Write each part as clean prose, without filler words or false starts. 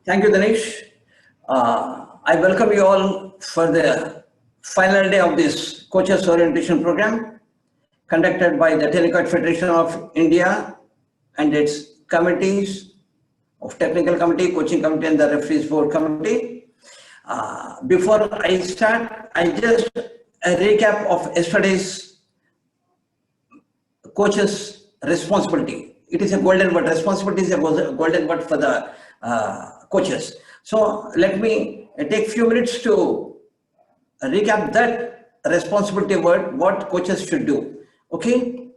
Thank you, Dinesh. I welcome you all for the final day of this Coaches Orientation Program conducted by the Tennis Federation of India and its committees of Technical Committee, Coaching Committee, and the Referees Board Committee. Before I start, I just a recap of yesterday's coach's responsibility. It is a golden word. Responsibility is a golden word for the coaches. So let me take few minutes to recap that responsibility word, what coaches should do. Okay.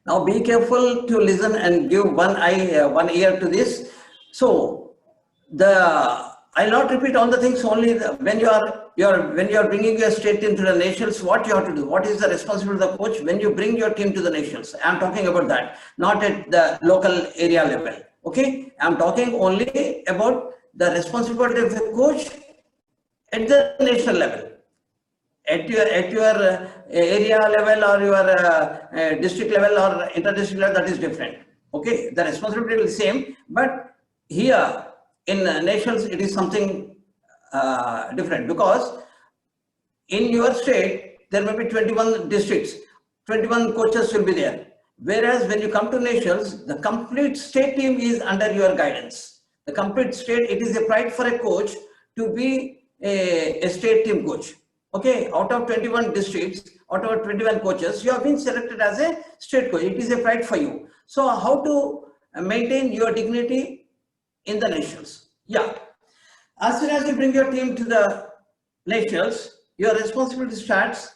Now be careful to listen and give one ear to this. So I'll not repeat all the things. Only when you are bringing your state team to the nationals, what you have to do. What is the responsibility of the coach when you bring your team to the nationals? I'm talking about that, not at the local area level. Okay, I'm talking only about the responsibility of the coach at the national level. At your area level or your district level or inter-district level, that is different. Okay, the responsibility is the same, but here in nationals it is something different, because in your state there may be 21 districts, 21 coaches will be there, whereas when you come to nationals, the complete state team is under your guidance. The complete state, it is a pride for a coach to be a state team coach. Okay, out of 21 districts, out of 21 coaches, you have been selected as a state coach. It is a pride for you. So how to maintain your dignity in the nationals? Yeah, as soon as you bring your team to the nationals, your responsibility starts.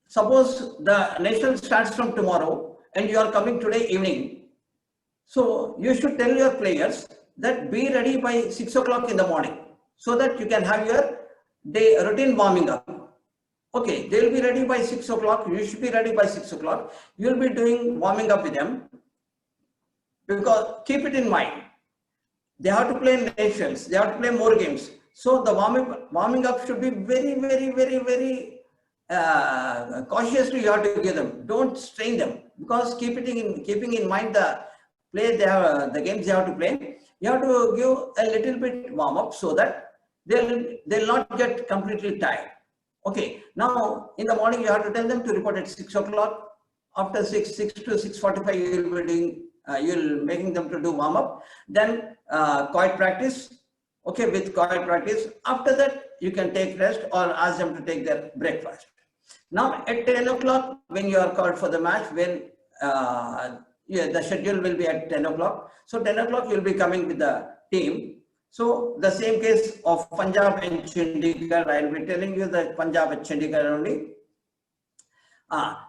Suppose the national starts from tomorrow and you are coming today evening. So you should tell your players that be ready by 6 o'clock in the morning, so that you can have your day routine warming up. Okay, they will be ready by 6 o'clock. You should be ready by 6 o'clock. You will be doing warming up with them, because keep it in mind, they have to play nations, they have to play more games. So the warming up should be very cautiously. You have to give them. Don't strain them, because keeping in mind the play they have, the games they have to play. You have to give a little bit warm up so that they'll not get completely tired. Okay. Now in the morning you have to tell them to report at 6 o'clock. After 6 to 6:45 you will be doing. You'll making them to do warm up. Then quiet practice. Okay, with quiet practice. After that you can take rest or ask them to take their breakfast. Now at 10 o'clock when you are called for the match, when the schedule will be at 10 o'clock. So 10 o'clock you'll be coming with the team. So the same case of Punjab and Chandigarh, I'll be telling you the Punjab and Chandigarh only.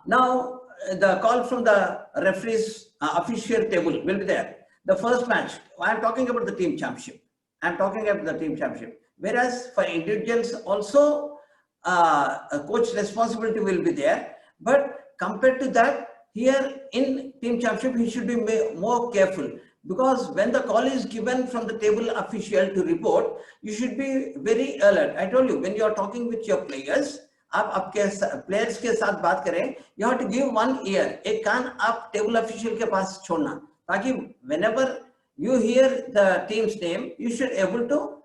Now the call from the referees official table will be there. The first match, I'm talking about the team championship. I'm talking about the team championship. Whereas for individuals also, a coach responsibility will be there. But compared to that, here in team championship, he should be more careful, because when the call is given from the table official to report, you should be very alert. I told you, when you are talking with your players, आप आपके players के साथ बात करें, you have to give one ear. एक कान आप table official के पास छोड़ना, ताकि whenever you hear the team's name, you should able to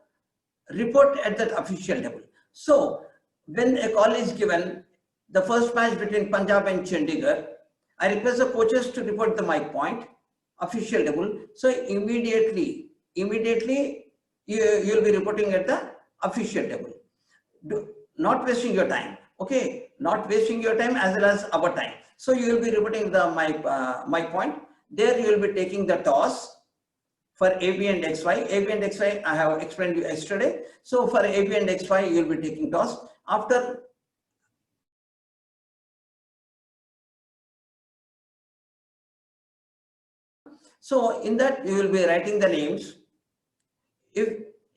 report at that official level. So when a call is given, the first match between Punjab and Chandigarh, I request the coaches to report the mic point, official level. So immediately you will be reporting at the official level. Not wasting your time. Okay, not wasting your time as well as our time. So you will be reporting the mic point. There you will be taking the toss for AB and XY. AB and XY I have explained you yesterday. So for AB and XY you will be taking toss. After so in that you will be writing the names.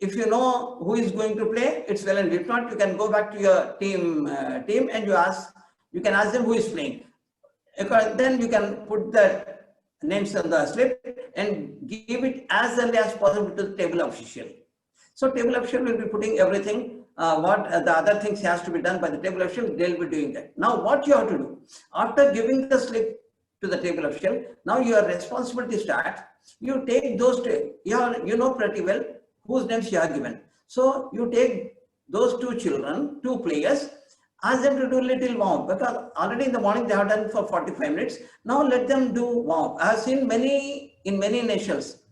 If you know who is going to play, it's well and if not, you can go back to your team and you can ask them who is playing. Then you can put the names on the slip and give it as early as possible to the table official. So table official will be putting everything, what the other things has to be done by the table official, they'll be doing that. Now what you have to do, after giving the slip to the table official, now your responsibility starts. You take those two, you know pretty well whose names you are given. So you take those two children, two players, ask them to do little warm up, because already in the morning they have done for 45 minutes. Now let them do warm up. I have seen in many nations,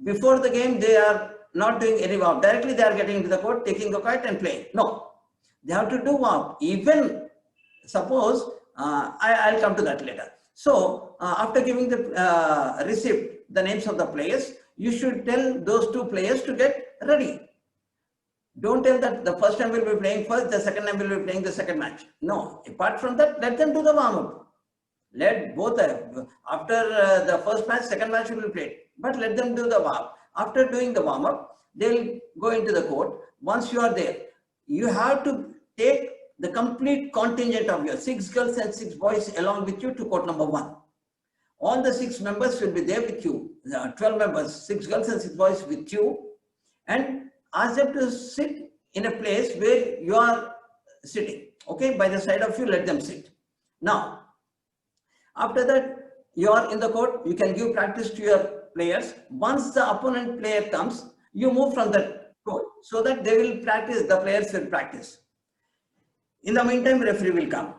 before the game they are not doing any warm up. Directly they are getting into the court, taking the kite and playing. No, they have to do warm up. Even suppose, I'll come to that later. So after giving the receipt, the names of the players, you should tell those two players to get ready. Don't tell that the first time will be playing first, the second time will be playing the second match. No, apart from that, let them do the warm-up. Let both, after the first match, second match will be played. But let them do the warm-up. After doing the warm-up, they'll go into the court. Once you are there, you have to take the complete contingent of your 6 girls and 6 boys along with you to court number 1. All the 6 members will be there with you. 12 members, 6 girls and 6 boys with you. And ask them to sit in a place where you are sitting. Okay, by the side of you, let them sit. Now, after that, you are in the court, you can give practice to your players. Once the opponent player comes, you move from that court so that they will practice, the players will practice. In the meantime, referee will come.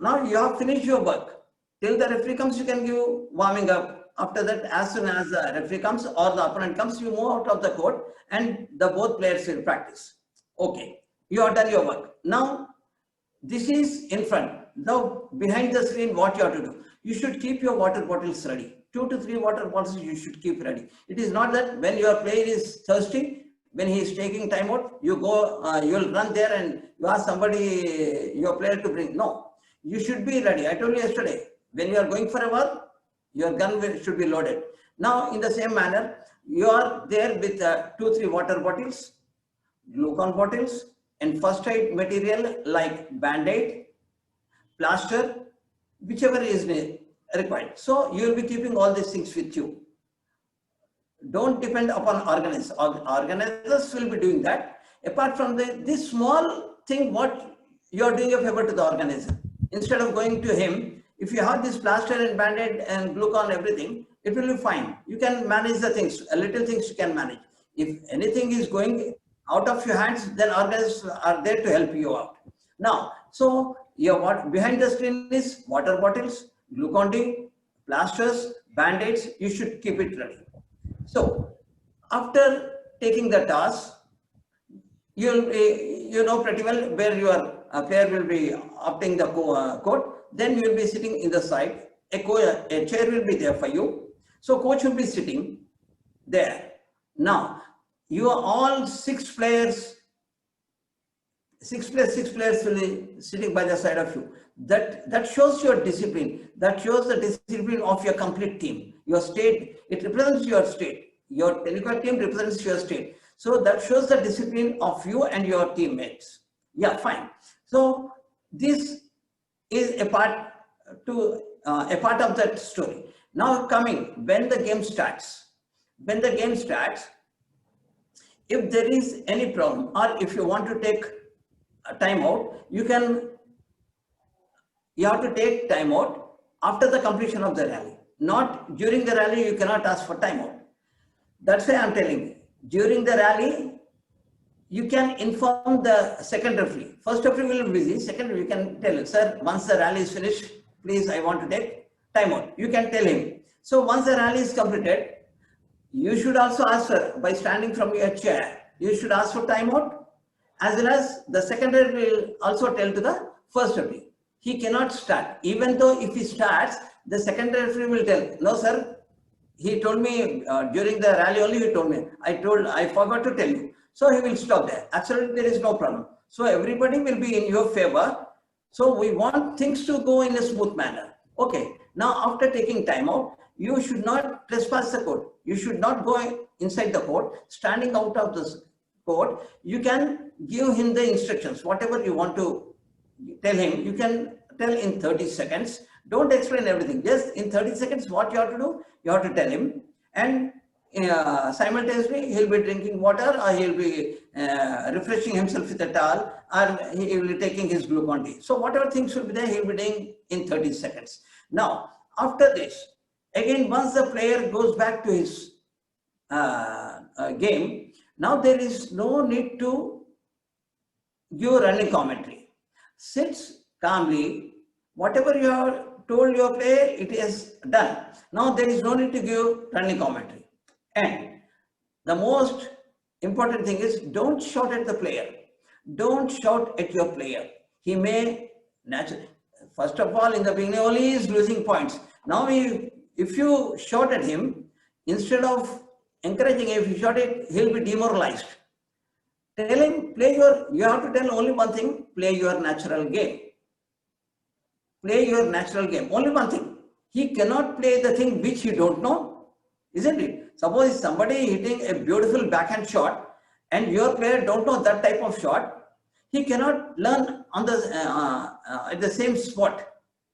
Now you have finished your work. Till the referee comes, you can give warming up. After that, as soon as the referee comes or the opponent comes, you move out of the court and the both players will practice. Okay, you have done your work. Now, this is in front. Now, behind the screen, what you have to do? You should keep your water bottles ready. 2 to 3 water bottles you should keep ready. It is not that when your player is thirsty, when he is taking time out, you go, you'll run there and you ask somebody, your player to bring. No, you should be ready. I told you yesterday, when you are going for a war, your gun should be loaded. Now, in the same manner, you are there with 2-3 water bottles, glucon bottles, and first aid material like band-aid, plaster, whichever is required. So, you will be keeping all these things with you. Don't depend upon organizers. Organizers will be doing that. Apart from this small thing, what you are doing a favor to the organizer. Instead of going to him, if you have this plaster and band-aid and glucon, everything, it will be fine. You can manage the things, little things you can manage. If anything is going out of your hands, then organizers are there to help you out. Now, so behind the screen is water bottles, glucon-D, plasters, band-aids, you should keep it ready. So, after taking the task, you know pretty well where your player will be opting the court. Then you will be sitting in the side. A chair will be there for you. So coach will be sitting there. Now, you are all 6 players. 6 plus 6 players will be sitting by the side of you. That shows your discipline. That shows the discipline of your complete team. Your state, it represents your state. Your technical team represents your state. So that shows the discipline of you and your teammates. Yeah, fine. So this is a part of that story. Now coming, when the game starts, if there is any problem or if you want to take a time out, you have to take time out after the completion of the rally. Not during the rally, you cannot ask for time out. That's why I'm telling you, during the rally, you can inform the second referee. First referee will be busy. Second, you can tell him, sir, once the rally is finished, please, I want to take time out. You can tell him. So once the rally is completed, you should also ask, sir, by standing from your chair, you should ask for time out, as well as the second referee will also tell to the first referee. He cannot start. Even though if he starts, the second referee will tell, no, sir, he told me during the rally only, he told me, I forgot to tell you. So he will stop there. Absolutely, there is no problem. So everybody will be in your favor. So we want things to go in a smooth manner. Okay. Now, after taking time out, you should not trespass the court. You should not go inside the court. Standing out of the court, you can give him the instructions. Whatever you want to tell him, you can tell in 30 seconds. Don't explain everything. Just in 30 seconds, what you have to do, you have to tell him. And simultaneously, he'll be drinking water, or he'll be refreshing himself with a towel, or he will be taking his glucon-D. So whatever things will be there, he'll be doing in 30 seconds. Now, after this, Again, once the player goes back to his game, now there is no need to give running commentary. Sits calmly, whatever you have told your player, it is done. Now there is no need to give running commentary. And the most important thing is, don't shout at the player. Don't shout at your player. He may naturally, first of all, in the beginning only he is losing points. Now if you shout at him, instead of encouraging him, if you shout it, he'll be demoralized. Tell him, you have to tell only one thing, play your natural game. Play your natural game, only one thing. He cannot play the thing which he don't know, isn't it? Suppose somebody hitting a beautiful backhand shot and your player don't know that type of shot, he cannot learn on the at the same spot.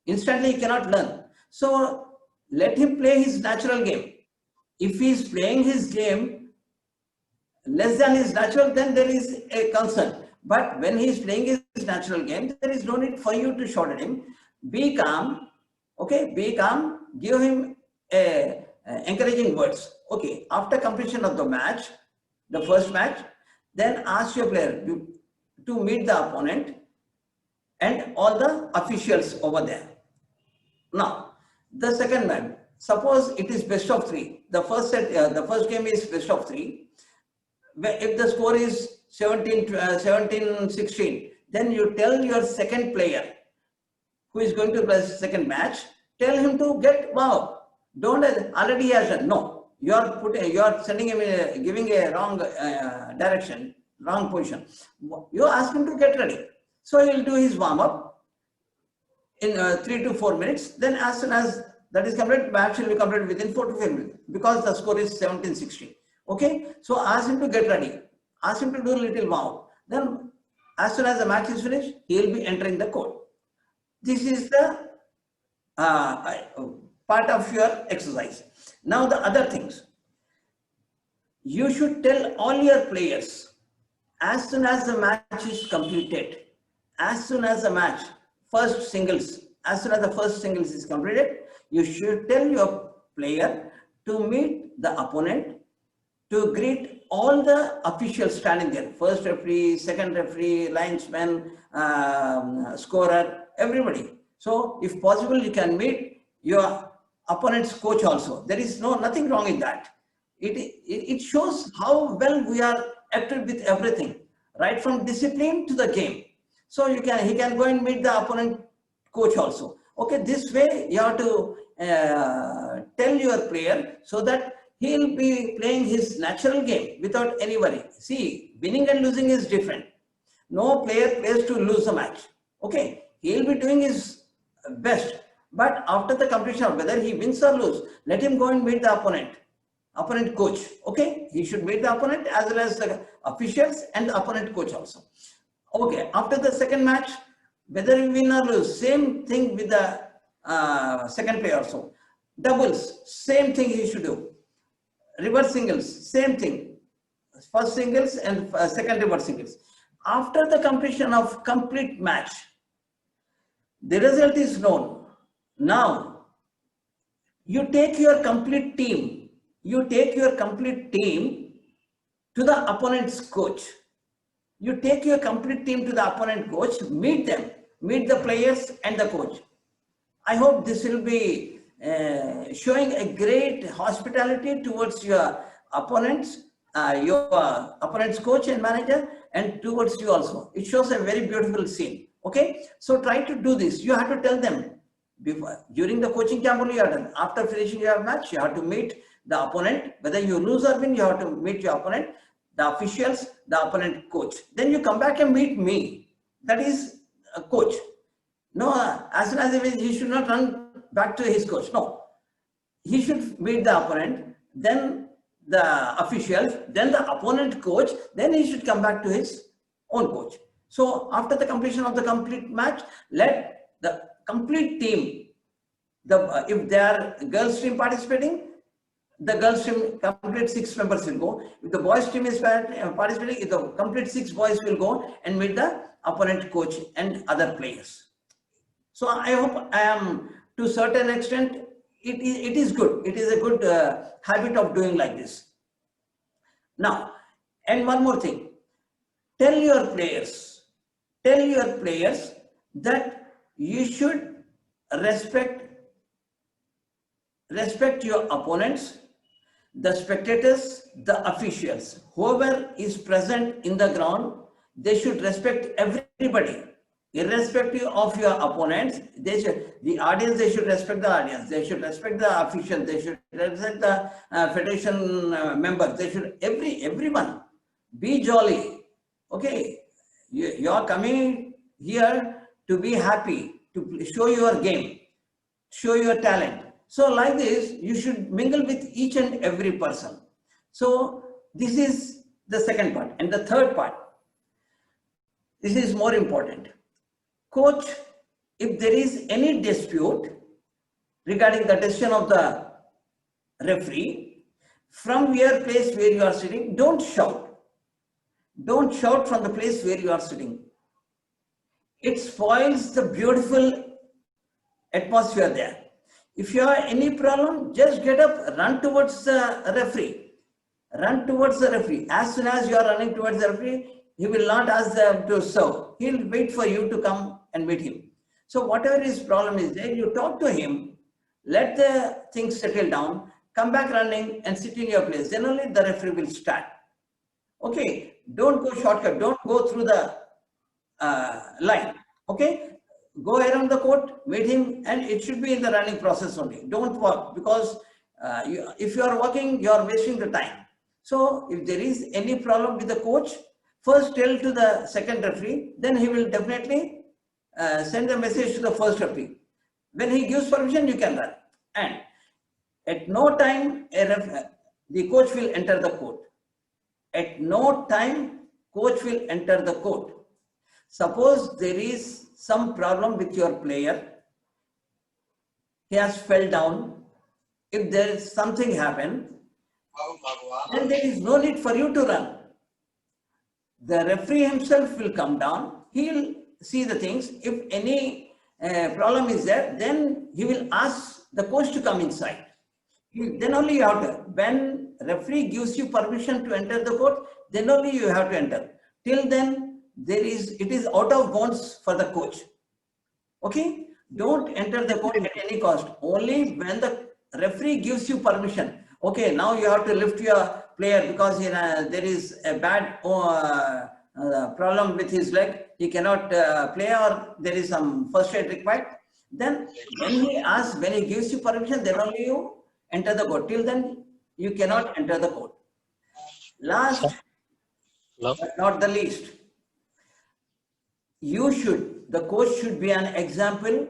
Instantly he cannot learn. So let him play his natural game. If he is playing his game less than his natural, then there is a concern. But when he is playing his natural game, there is no need for you to shout at him. Be calm, okay, be calm, give him encouraging words. Okay, after completion of the match, the first match, then ask your player to meet the opponent and all the officials over there. Now, the second match, suppose it is best of 3. The first set, the first game is best of 3. If the score is 17-16, then you tell your second player who is going to play the second match, tell him to get wow. Don't already he has done. No, you are sending him giving a wrong direction, wrong position. You ask him to get ready. So he will do his warm up in 3 to 4 minutes. Then as soon as that is complete, match will be completed within 4 to 5 minutes because the score is 17-16. Okay, so ask him to get ready. Ask him to do a little warm up. Then as soon as the match is finished, he will be entering the court. This is the part of your exercise. Now the other things. You should tell all your players as soon as the match is completed, as soon as the match, first singles, as soon as the first singles is completed, you should tell your player to meet the opponent, to greet all the officials standing there, first referee, second referee, linesman, scorer, everybody. So if possible, you can meet your opponent's coach also. There is nothing wrong in that. It shows how well we are active with everything, right from discipline to the game. So he can go and meet the opponent coach also. Okay, this way you have to tell your player so that he will be playing his natural game without any worry. See, winning and losing is different. No player plays to lose the match. Okay, he will be doing his best, but after the completion of whether he wins or lose, let him go and meet the opponent coach. Okay, he should meet the opponent as well as the officials and the opponent coach also. Okay, after the second match, whether you win or lose, same thing with the second player also. Doubles, same thing he should do. Reverse singles, same thing. First singles and second reverse singles. After the completion of complete match, the result is known. Now, you take your complete team. You take your complete team to the opponent's coach. You take your complete team to the opponent coach, meet them, meet the players and the coach. I hope this will be showing a great hospitality towards your opponents, opponent's coach and manager, and towards you also. It shows a very beautiful scene. Okay, so try to do this. You have to tell them during the coaching camp only you are done. After finishing your match, you have to meet the opponent. Whether you lose or win, you have to meet your opponent, the officials, the opponent coach. Then you come back and meet me. That is a coach. No, as soon as he should not run back to his coach. No, he should meet the opponent, then the officials, then the opponent coach, then he should come back to his own coach. So after the completion of the complete match, let the complete team, if there are girls team participating, the girls team complete 6 members will go. If the boys team is participating, if the complete 6 boys will go and meet the opponent coach and other players. So I hope I am to a certain extent it is good. It is a good habit of doing like this. Now, and one more thing, tell your players that you should respect your opponents, the spectators, the officials, whoever is present in the ground. They should respect everybody, irrespective of your opponents. The audience, they should respect the audience. They should respect the officials. They should respect the federation members. They should, everyone, be jolly. Okay, you are coming here to be happy, to show your game, show your talent. So like this, you should mingle with each and every person. So this is the second part. And the third part, this is more important. Coach, if there is any dispute regarding the decision of the referee, from your place where you are sitting, don't shout. Don't shout from the place where you are sitting. It spoils the beautiful atmosphere there. If you have any problem, just get up, run towards the referee. Run towards the referee. As soon as you are running towards the referee, he will not ask them to serve. He will wait for you to come and meet him. So whatever his problem is there, you talk to him, let the things settle down, come back running and sit in your place. Then only the referee will start. Okay, don't go shortcut, don't go through the line. Okay, go around the court, meet him, and it should be in the running process only. Don't walk, because if you are walking, you are wasting the time. So if there is any problem with the coach, first tell to the second referee, then he will definitely send a message to the first referee. When he gives permission, you can run. And at no time, the coach will enter the court. At no time, coach will enter the court. Suppose there is some problem with your player, he has fell down. If there is something happen, then there is no need for you to run. The referee himself will come down, he will see the things. If any problem is there, then he will ask the coach to come inside. Then only you have to, when referee gives you permission to enter the court, then only you have to enter. Till then, it is out of bounds for the coach. Okay, don't enter the court at any cost. Only when the referee gives you permission. Okay, now you have to lift your player because there is a bad problem with his leg. He cannot play, or there is some first aid required. Then when he gives you permission, then only you enter the court. Till then, you cannot enter the court. Last, but not the least, the coach should be an example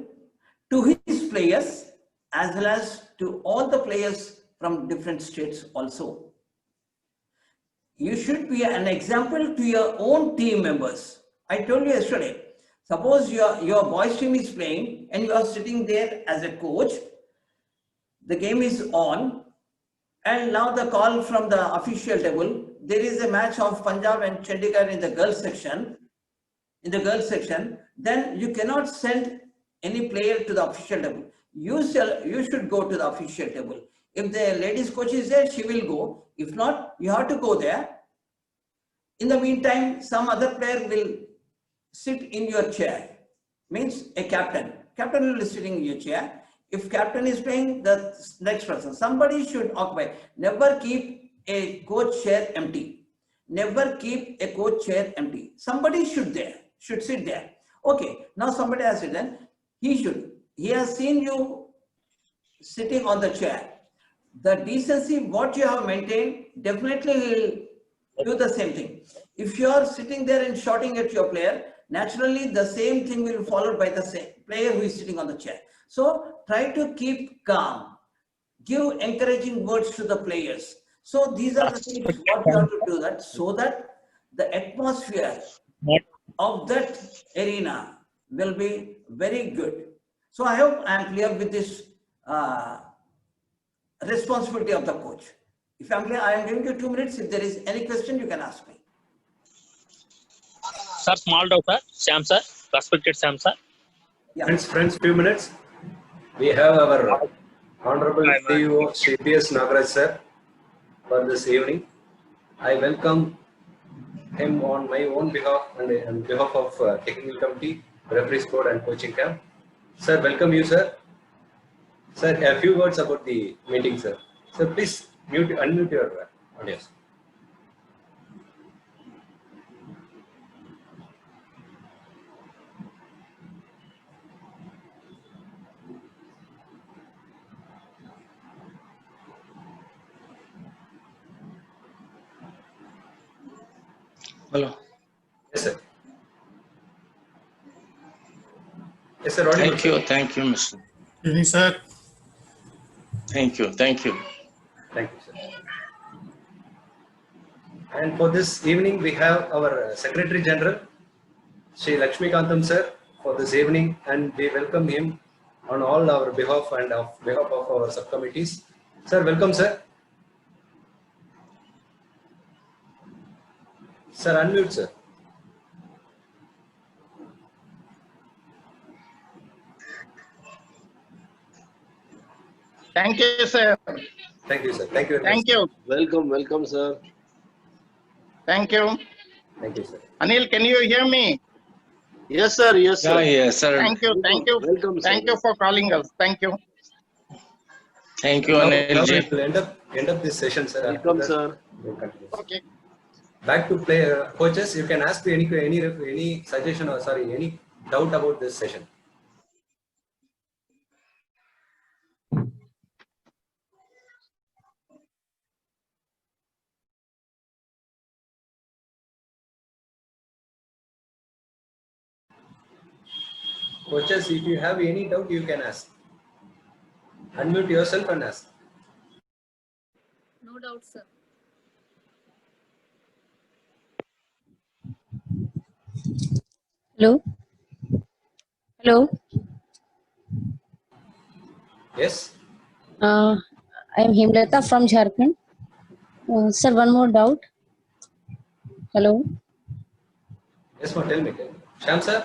to his players as well as to all the players from different states also. You should be an example to your own team members. I told you yesterday, suppose your boys team is playing and you are sitting there as a coach, the game is on, and now the call from the official table, there is a match of Punjab and Chandigarh in the girls section. Then you cannot send any player to the official table. You should go to the official table. If the ladies coach is there, she will go. If not, you have to go there. In the meantime, some other player will sit in your chair. Means a captain. Captain will be sitting in your chair. If captain is playing, the next person. Somebody should occupy. Never keep a coach chair empty. Never keep a coach chair empty. Somebody should sit there. Okay, now somebody has written, he has seen you sitting on the chair. The decency, what you have maintained, definitely will do the same thing. If you are sitting there and shouting at your player, naturally the same thing will be followed by the same player who is sitting on the chair. So try to keep calm. Give encouraging words to the players. So these are the things what you have to do, that so that the atmosphere of that arena will be very good. So I hope I am clear with this responsibility of the coach. If I am clear, I am giving you 2 minutes. If there is any question, you can ask me. Sir, small doubt, sir. Sam, sir. Respected Sam, sir. Yeah. Friends, few minutes. We have our Honorable Hi, man. CEO Shri P.S. Nagaraj sir for this evening. I welcome him on my own behalf and on behalf of Technical Committee, Referees Board and Coaching Camp. Sir, welcome you, sir. Sir, a few words about the meeting, sir. Sir, please unmute your audio. Hello. Yes, sir. Yes, sir. Audible, sir. Thank you, Mr. Evening, sir. Thank you. Thank you, sir. And for this evening, we have our Secretary General, Shri Lakshmi Kantam sir, for this evening, and we welcome him on all our behalf and of behalf of our subcommittees. Sir, welcome, sir. Sir, unmute, sir. Thank you, sir. Thank you, sir. Thank you very much. Thank you. Welcome, sir. Thank you. Thank you, sir. Anil, can you hear me? Yes, sir. Yes, sir. Yes, sir. Thank you. Thank you. Welcome, sir. Thank you for calling us. Thank you. Thank you, Now Anil ji. we'll end up this session, sir. Welcome, After that, sir. we'll continue. Okay. Back to play, coaches. You can ask any suggestion or any doubt about this session. Coaches, if you have any doubt, you can ask. Unmute yourself and ask. No doubt, sir. Hello? Hello? Yes. I am Himlata from Jharkhand. Sir, one more doubt. Hello? Yes, tell me. Shyam sir.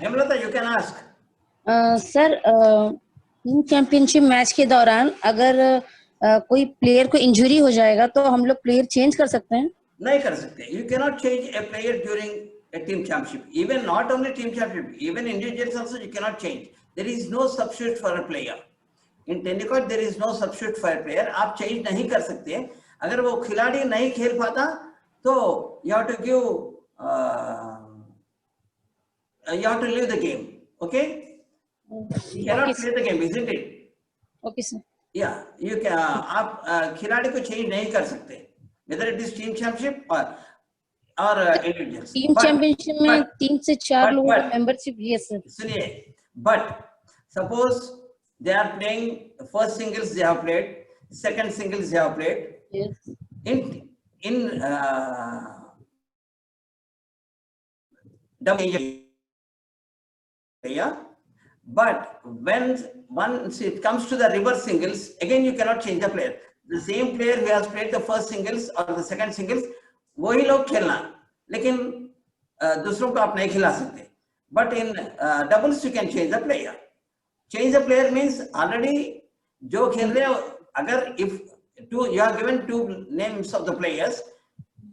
Hemlata, you can ask. Sir team championship match के दौरान अगर कोई player को injury हो जाएगा तो हम लोग प्लेयर चेंज कर सकते हैं? नहीं कर सकते. You cannot change a player during a team championship. Even not only team championship, even individuals also you cannot change. There is no substitute for a player. In tennis there is no substitute for a player. आप change नहीं कर सकते. अगर वो खिलाड़ी नहीं खेल पाता तो you have to give you have to leave the game. Okay? You cannot play the game, isn't it? Okay, sir. Yeah, you can. आप खिलाड़ी को change नहीं कर सकते. Whether it is team championship or individuals. Team championship में 3 से 4 लोगों की मेंबरशिप yes sir. सुनिए, but suppose they are playing first singles they have played, second singles they have played. Yes. In double yeah, but once it comes to the reverse singles, again you cannot change the player. The same player who has played the first singles or the second singles, वही लोग खेलना, लेकिन दूसरों को आप नहीं खिला सकते. But in doubles you can change the player. Change the player means already जो खेल रहे हैं, अगर if you are given 2 names of the players,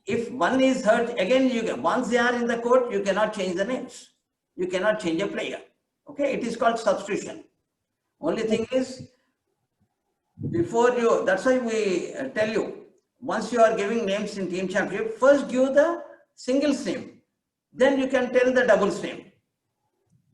if one is hurt, again once they are in the court, you cannot change the names. You cannot change a player. Okay, it is called substitution. Only thing is, before you, that's why we tell you, once you are giving names in team championship, first give the singles name, then you can tell the doubles name.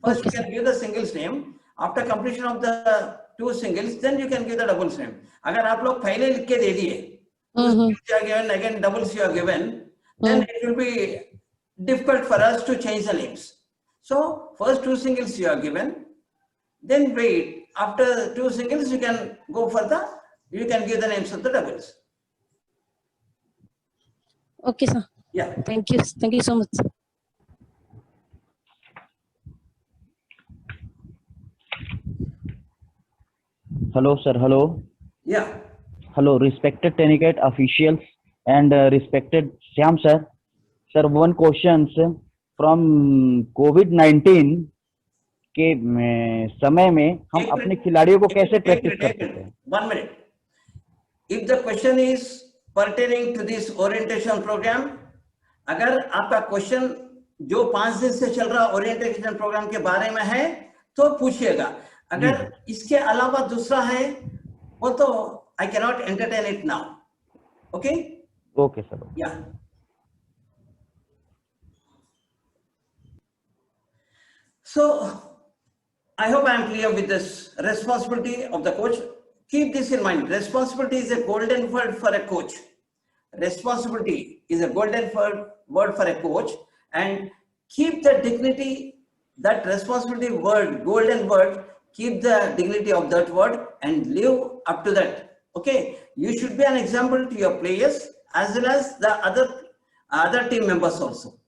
First you can give the singles name, after completion of the 2 singles, then you can give the doubles name. अगर आप लोग पहले लिख के दे दिए, you are given, again doubles you are given, then it will be difficult for us to change the names. So first 2 singles you are given, then wait, after 2 singles you can go for you can give the names of the doubles. Okay, sir. Yeah. Thank you. Thank you so much. Hello, sir. Hello. Yeah. Hello, respected Tenicate officials and respected Shyam, sir. Sir, one question, sir. From COVID-19, के समय में हम अपने खिलाड़ियों को कैसे practice कर सकते हैं? 1 minute. If the question is pertaining to this orientation program, अगर आपका क्वेश्चन जो 5 दिन से चल रहा ओरिएंटेशन प्रोग्राम के बारे में है तो पूछिएगा. अगर इसके अलावा दूसरा है वो तो I cannot entertain it now. Okay? Okay, sir. Yeah. So I hope I am clear with this responsibility of the coach. Keep this in mind. Responsibility is a golden word for a coach. Responsibility is a golden word for a coach, and keep the dignity, that responsibility word, golden word, keep the dignity of that word and live up to that. Okay, you should be an example to your players as well as the other team members also.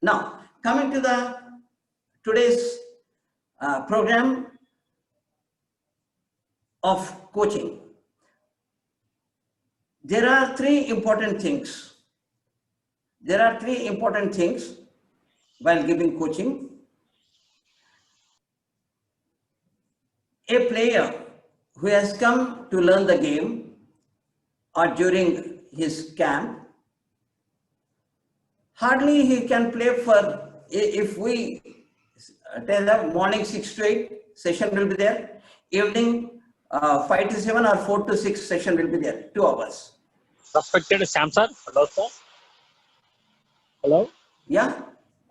Now, coming to the today's program of coaching. There are three important things. There are three important things while giving coaching. A player who has come to learn the game or during his camp, hardly he can play for, if we tell them morning 6 to 8 session will be there, evening 5 to 7 or 4 to 6 session will be there, 2 hours. Respected Sam sir. Hello sir. Hello. Yeah.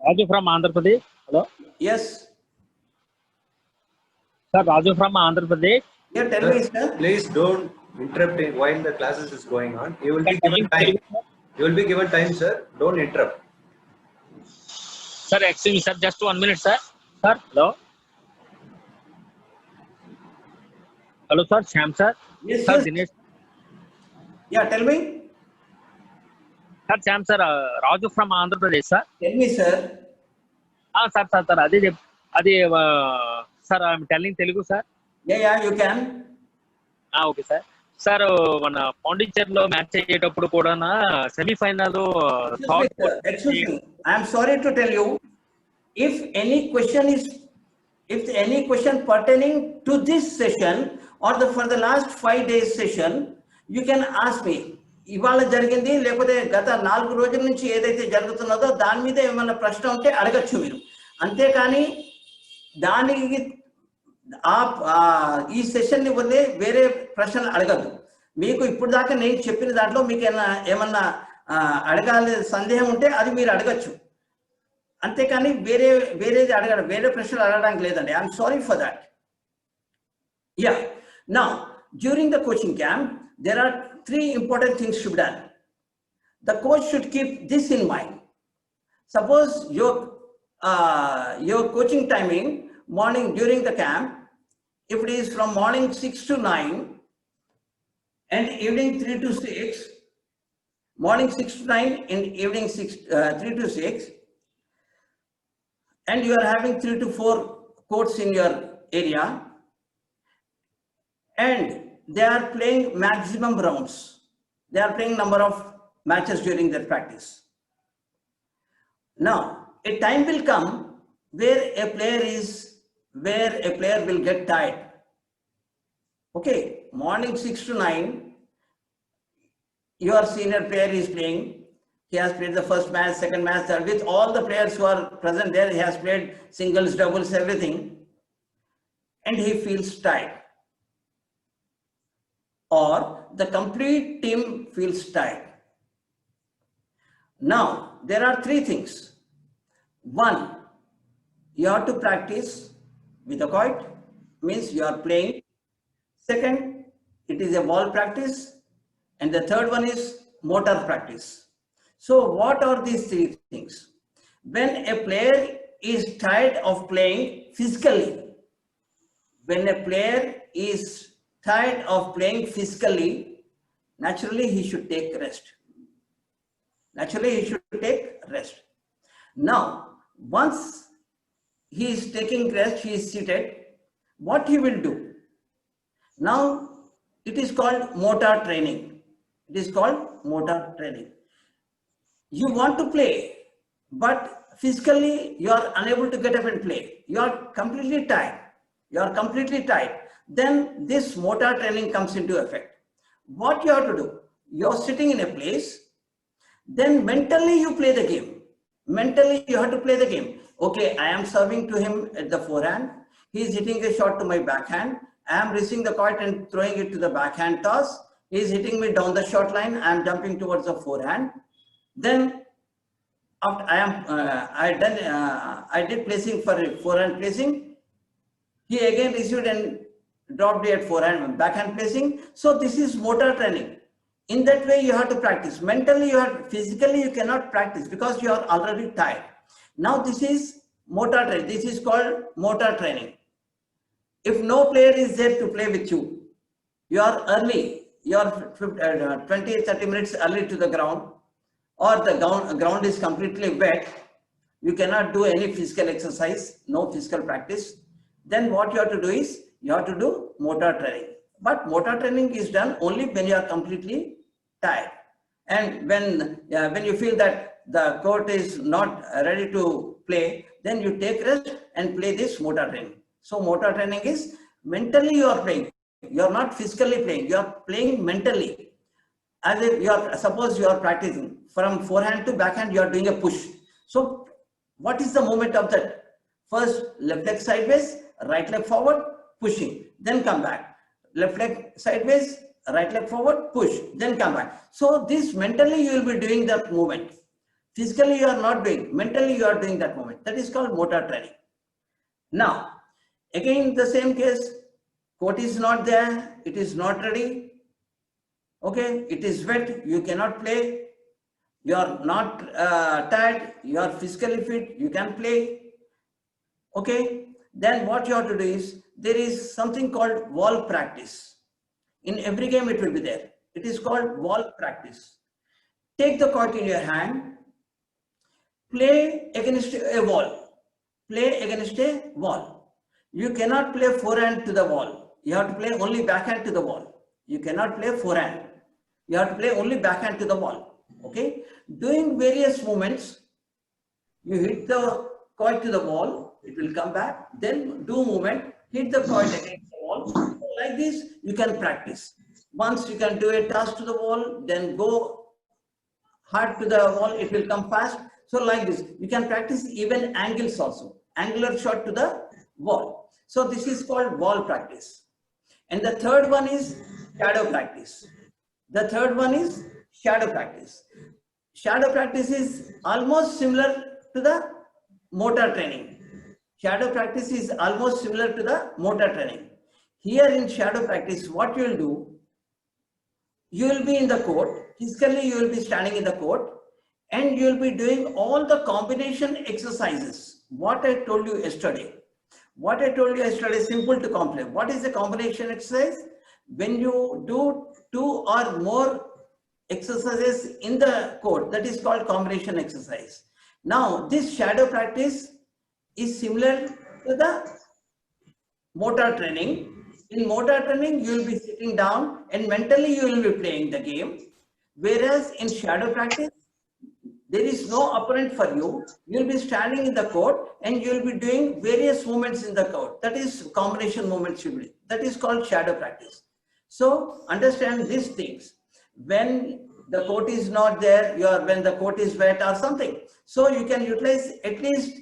Raju from Andhra Pradesh. Hello. Yes. Sir, Raju from Andhra Pradesh. Yeah, tell me, sir. Please don't interrupt while the classes is going on. You will be given time. You will be given time, sir. Don't interrupt. Sir, excuse me, sir. Just 1 minute, sir. Sir, hello. Hello, sir. Sam, sir. Yes, Sir, yes. Dinesh. Yeah, tell me. Sir, Sam, sir. Raju from Andhra Pradesh, sir. Tell me, sir. Sir. Sir, I'm telling Telugu, sir. Yeah, you can. Okay, sir. Sir, మన పాండిచేరిలో match అయ్యేటప్పుడు కూడా semi-final Excuse me. I am sorry to tell you, if any question pertaining to this session or for the last 5 days session, you can ask me. ఇవాళ జరిగింది లేకపోతే గత 4 రోజుల నుంచి ఏదైతే జరుగుతున్నదో దాని మీద ఏమైనా ప్రశ్న ఉంటే అడగచ్చు మీరు. అంతేకాని దానికి ఈ సెషన్ ని వదిలే వేరే ప్రశ్నలు అడగద్దు. మీకు ఇప్పుడు దాకా నేను చెప్పిన దాంట్లో మీకు ఏమన్నా అడగాలి సందేహం ఉంటే అది మీరు అడగచ్చు. అంతేకాని వేరేది అడగడం, వేరే ప్రశ్నలు అడగడానికి లేదండి. I'm sorry for that. Yeah, now during the coaching camp there are 3 important things to be done. The coach should keep this in mind. Suppose your coaching timing morning during the camp, if it is from morning 6 to 9 and evening 3 to 6, morning 6 to 9 and evening 3 to 6, and you are having 3 to 4 courts in your area, and they are playing maximum rounds. They are playing number of matches during their practice. Now, a time will come where a player will get tired. Okay, morning 6 to 9, your senior player is playing. He has played the first match, second match, third. With all the players who are present there, he has played singles, doubles, everything, and he feels tired. Or the complete team feels tired. Now, there are 3 things. 1, you have to practice with a quoit, means you are playing. Second, it is a ball practice. And the third one is motor practice. So what are these 3 things? When a player is tired of playing physically, naturally he should take rest. Now, once he is taking rest, he is seated, what he will do? Now, it is called motor training. You want to play, but physically you are unable to get up and play, you are completely tired, then this motor training comes into effect. What you have to do, you're sitting in a place, then mentally you play the game. Mentally you have to play the game. Okay, I am serving to him at the forehand, he is hitting a shot to my backhand, I am receiving the court and throwing it to the backhand toss, he is hitting me down the short line, I am jumping towards the forehand. Then after I did placing for forehand placing, he again received and dropped it at forehand backhand placing. So this is motor training. In that way you have to practice. Mentally physically you cannot practice because you are already tired. Now this is motor training. This is called motor training. If no player is there to play with you, you are early, you are 20-30 minutes early to the ground, or the ground is completely wet, you cannot do any physical exercise, no physical practice, then what you have to do is, you have to do motor training. But motor training is done only when you are completely tired. And when you feel that the court is not ready to play, then you take rest and play this motor training. So motor training is mentally you are playing. You are not physically playing, you are playing mentally. As if suppose you are practicing from forehand to backhand, you are doing a push. So what is the movement of that? First left leg sideways, right leg forward, pushing, then come back. Left leg sideways, right leg forward, push, then come back. So this mentally you will be doing that movement. Physically you are not doing, mentally you are doing that movement. That is called motor training. Now, again the same case, court is not there, it is not ready. Okay, it is wet, you cannot play, you are not tired, you are physically fit, you can play. Okay, then what you have to do is, there is something called wall practice. In every game it will be there. It is called wall practice. Take the court in your hand, play against a wall. Play against a wall. You cannot play forehand to the wall. You have to play only backhand to the wall. You cannot play forehand. You have to play only backhand to the wall. Okay? Doing various movements, you hit the coin to the wall, it will come back, then do movement, hit the coin against the wall. Like this, you can practice. Once you can do a toss to the wall, then go hard to the wall, it will come fast. So like this, you can practice even angles also, angular shot to the wall. So this is called wall practice. And the third one is shadow practice. The third one is shadow practice. Shadow practice is almost similar to the motor training. Shadow practice is almost similar to the motor training. Here in shadow practice, what you will do, you will be in the court, physically you will be standing in the court, and you will be doing all the combination exercises. What I told you yesterday. What I told you yesterday is simple to complete. What is the combination exercise? When you do 2 or more exercises in the court, that is called combination exercise. Now, this shadow practice is similar to the motor training. In motor training, you will be sitting down and mentally you will be playing the game. Whereas in shadow practice, there is no opponent for you. You will be standing in the court and you will be doing various movements in the court. That is combination movements. That is called shadow practice. So understand these things. When the court is not there, when the court is wet or something. So you can utilize at least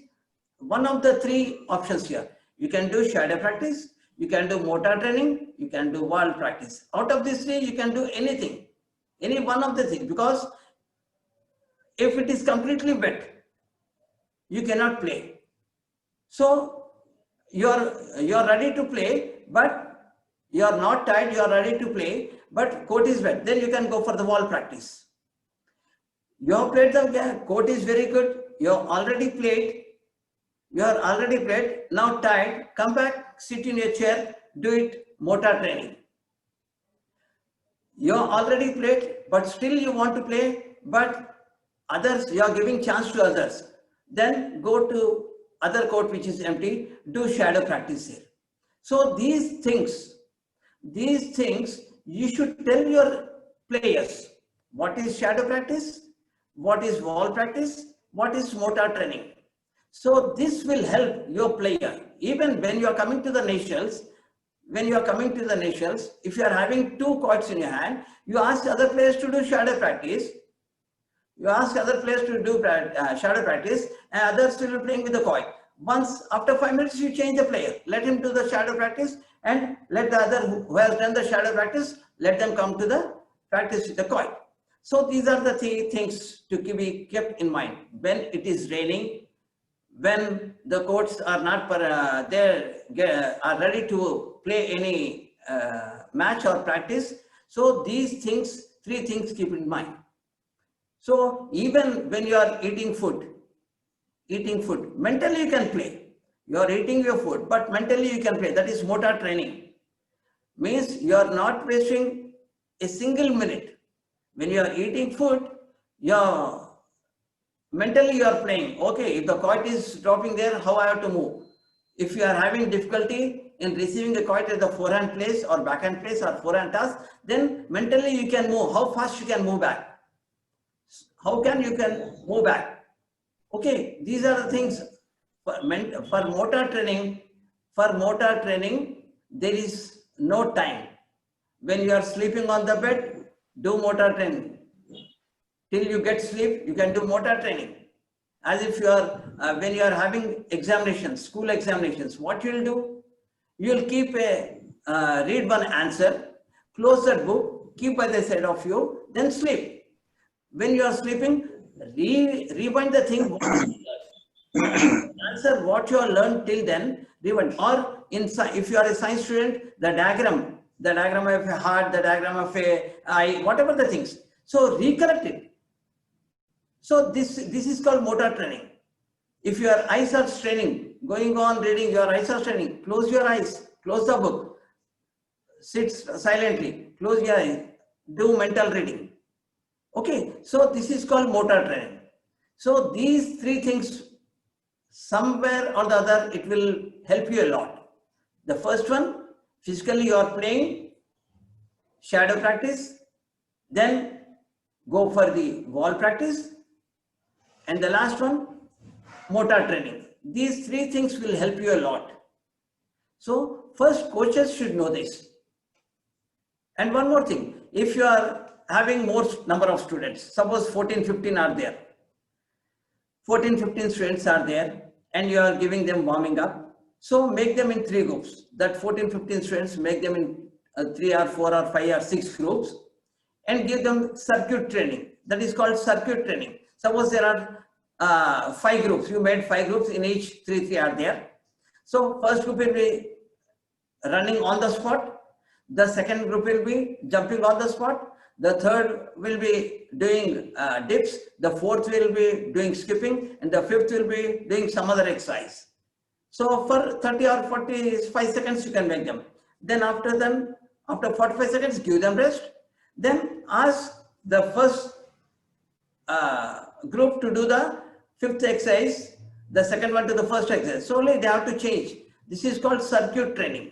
one of the 3 options here. You can do shadow practice, you can do motor training, you can do wall practice. Out of these 3, you can do anything, any one of the things, because if it is completely wet, you cannot play. So you are ready to play, but you are not tired, you are ready to play, but court is wet. Then you can go for the wall practice. You have played the game, court is very good, you have already played, now tired, come back, sit in your chair, do it, motor training. You have already played, but still you want to play, but others, you are giving chance to others. Then go to other court which is empty, do shadow practice here. So these things you should tell your players. What is shadow practice? What is wall practice? What is motor training? So this will help your player. Even when you are coming to the nationals, if you are having 2 quoits in your hand, you ask other players to do shadow practice. Shadow practice, and others will be playing with the coin. Once after 5 minutes, you change the player. Let him do the shadow practice, and let the other who has done the shadow practice, let them come to the practice with the coin. So these are the 3 things to be kept in mind when it is raining, when the courts are not are ready to play any match or practice. So these things, 3 things keep in mind. So even when you are eating food, mentally you can play. You are eating your food, but mentally you can play. That is motor training. Means you are not wasting a single minute. When you are eating food, mentally you are playing. Okay, if the quoit is dropping there, how I have to move? If you are having difficulty in receiving a quoit at the forehand place or backhand place or forehand toss, then mentally you can move. How fast you can move back? How can you move back? Okay, these are the things for motor training. For motor training, there is no time. When you are sleeping on the bed, do motor training. Till you get sleep, you can do motor training. As if you are, when you are having examinations, school examinations, what you will do? You will keep read one answer, close that book, keep by the side of you, then sleep. When you are sleeping, rewind the thing, answer what you have learned till then, rewind. Or if you are a science student, the diagram of a heart, the diagram of a eye, whatever the things. So recollect it. So this is called motor training. If your eyes are straining, going on reading, your eyes are straining, close your eyes, close the book, sit silently, close your eyes, do mental reading. Okay, so this is called motor training. So these 3 things, somewhere or the other, it will help you a lot. The first one, physically you are playing, shadow practice, then go for the wall practice, and the last one, motor training. These 3 things will help you a lot. So first, coaches should know this. And one more thing, if you are having more number of students, suppose 14, 15 are there. 14, 15 students are there and you are giving them warming up. So make them in 3 groups. That 14, 15 students, make them in 3 or 4 or 5 or 6 groups and give them circuit training. That is called circuit training. Suppose there are 5 groups. You made 5 groups, in each 3 are there. So first group will be running on the spot. The second group will be jumping on the spot. The third will be doing dips. The fourth will be doing skipping. And the fifth will be doing some other exercise. So for 30 or 45 seconds, you can make them. Then after 45 seconds, give them rest. Then ask the first group to do the 5th exercise, the second one to the first exercise. So only they have to change. This is called circuit training.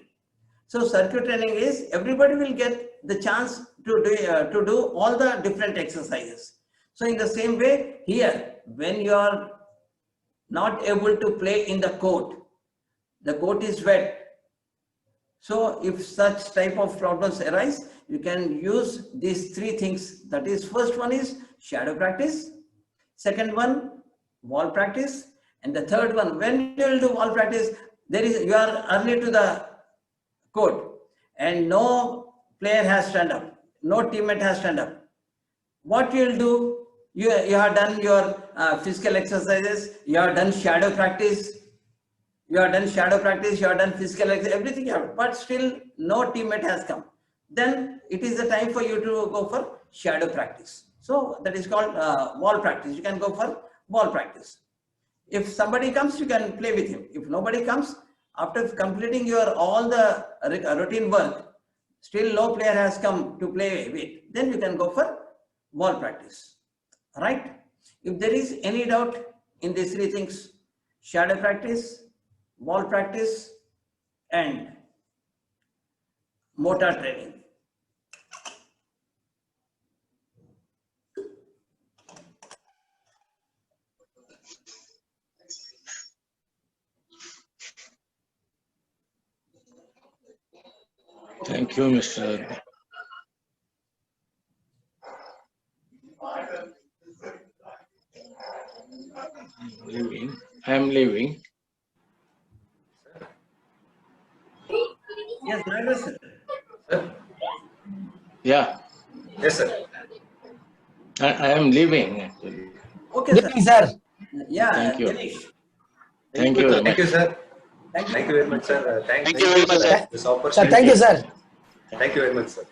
So circuit training is everybody will get the chance to do all the different exercises. So in the same way here, when you are not able to play in the court is wet. So if such type of problems arise, you can use these 3 things. That is, first one is shadow practice, second one wall practice, and the third one, when you will do wall practice, you are early to the court and no player has stand up, no teammate has stand up. What you will do, you have done your physical exercises, you have done shadow practice, you have done physical exercise, everything you have, but still no teammate has come. Then it is the time for you to go for shadow practice. So that is called wall practice. You can go for wall practice. If somebody comes, you can play with him. If nobody comes, after completing your all the routine work, still no player has come to play with, then you can go for wall practice. Right? If there is any doubt in these 3 things, shadow practice, wall practice, and motor training. Thank you, Mr. Leaving. I am leaving. Yes, Nagar sir. Sir? Yeah, Yes, sir. I am leaving actually. Okay, sir. sir. Yeah, Thank you. Ganesh. Thank you very Thank you, much. sir. Thank you. Thank you very much, sir. Thank you very much, sir. This Sir, opportunity. thank you, sir. Thank you very much, sir.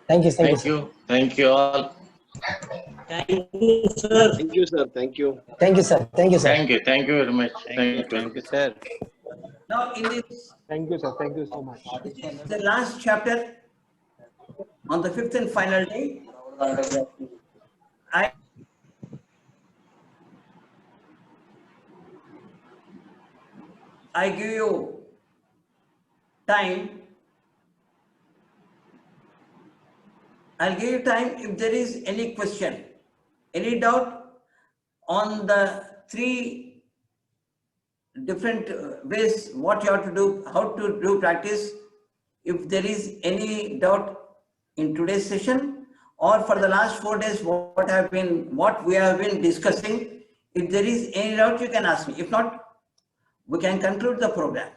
Thank you, Thank sir. you. Thank you all. Thank you, sir. Thank you. Thank you, sir. Thank you, sir. Thank you. Thank you very much. Thank you. Thank you, sir. Now, in this, Thank you, sir. Thank you so much. this is the last chapter on the fifth and final day. I give you time. I'll give you time if there is any question, any doubt on the three different ways what you have to do, how to do practice. If there is any doubt in today's session or for the last 4 days what we have been discussing, if there is any doubt you can ask me. If not, we can conclude the program.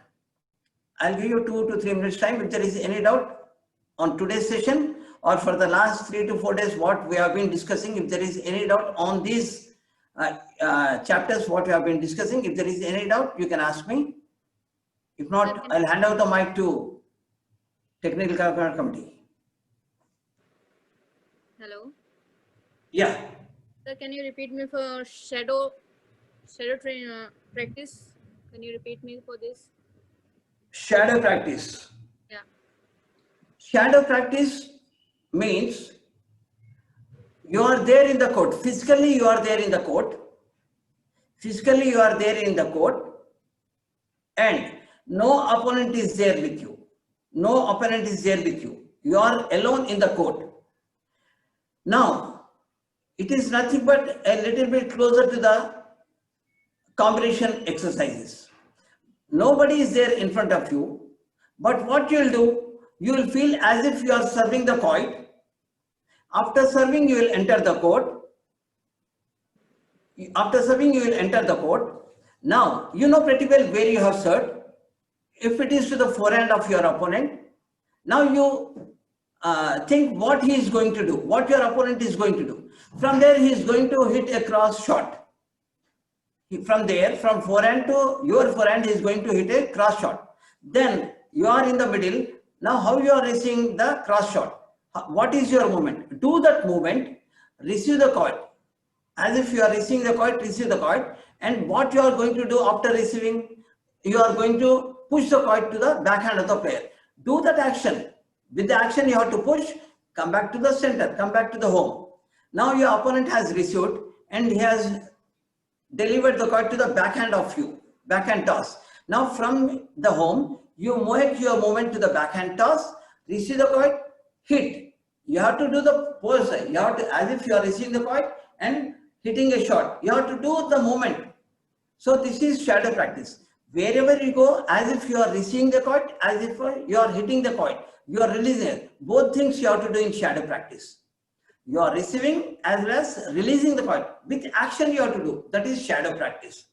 I'll give you 2 to 3 minutes time if there is any doubt on today's session or for the last 3 to 4 days what we have been discussing. If there is any doubt on these chapters what we have been discussing, if there is any doubt you can ask me. If not, I'll hand out the mic to technical committee. Hello. Yeah. Sir, can you repeat me for shadow train practice? Can you repeat me for this? Shadow practice. Yeah. Shadow practice means you are there in the court. Physically, you are there in the court. Physically, you are there in the court, and no opponent is there with you. No opponent is there with you. You are alone in the court. Now, it is nothing but a little bit closer to the combination exercises. Nobody is there in front of you, but what you will do, you will feel as if you are serving the quoit. After serving, you will enter the court. After serving, you will enter the court. Now, you know pretty well where you have served. If it is to the forehand of your opponent, now you think what he is going to do, what your opponent is going to do. From there, he is going to hit a cross shot. From there, from forehand to your forehand, he is going to hit a cross shot. Then you are in the middle. Now, how you are receiving the cross shot? What is your movement? Do that movement, receive the quoit. As if you are receiving the quoit, receive the quoit. And what you are going to do after receiving, you are going to push the quoit to the backhand of the player. Do that action. With the action, you have to push, come back to the center, come back to the home. Now your opponent has received and he has delivered the quoit to the backhand of you, backhand toss. Now from the home, you make your movement to the backhand toss, receive the quoit, hit. You have to do the pose. You have to, as if you are receiving the quoit and hitting a shot. You have to do the movement. So this is shadow practice. Wherever you go, as if you are receiving the quoit, as if you are hitting the quoit, you are releasing it. Both things you have to do in shadow practice. You are receiving as well as releasing the quoit. With action you have to do. That is shadow practice.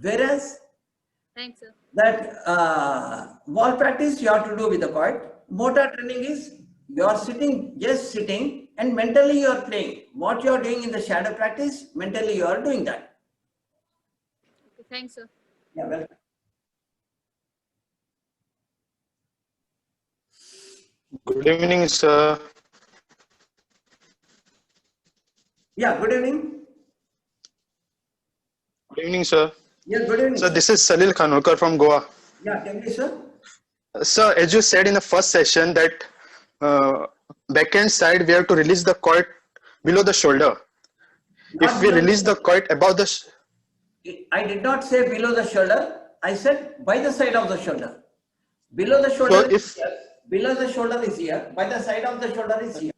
Whereas Thanks, sir. that ball practice you have to do with the quoit. Motor training is you are sitting, just sitting, and mentally you are playing. What you are doing in the shadow practice, mentally you are doing that. Okay, thanks, sir. Yeah, welcome. Good evening, sir. Yeah, good evening. Good evening, sir. Yeah, good evening. So this is Salil Khanolkar from Goa. Yeah, tell me, sir. Sir, as you said in the first session that backhand side we have to release the quoit below the shoulder. If we release the quoit above the... I did not say below the shoulder. I said by the side of the shoulder. Below the shoulder So is here. Below the shoulder is here. By the side of the shoulder is here.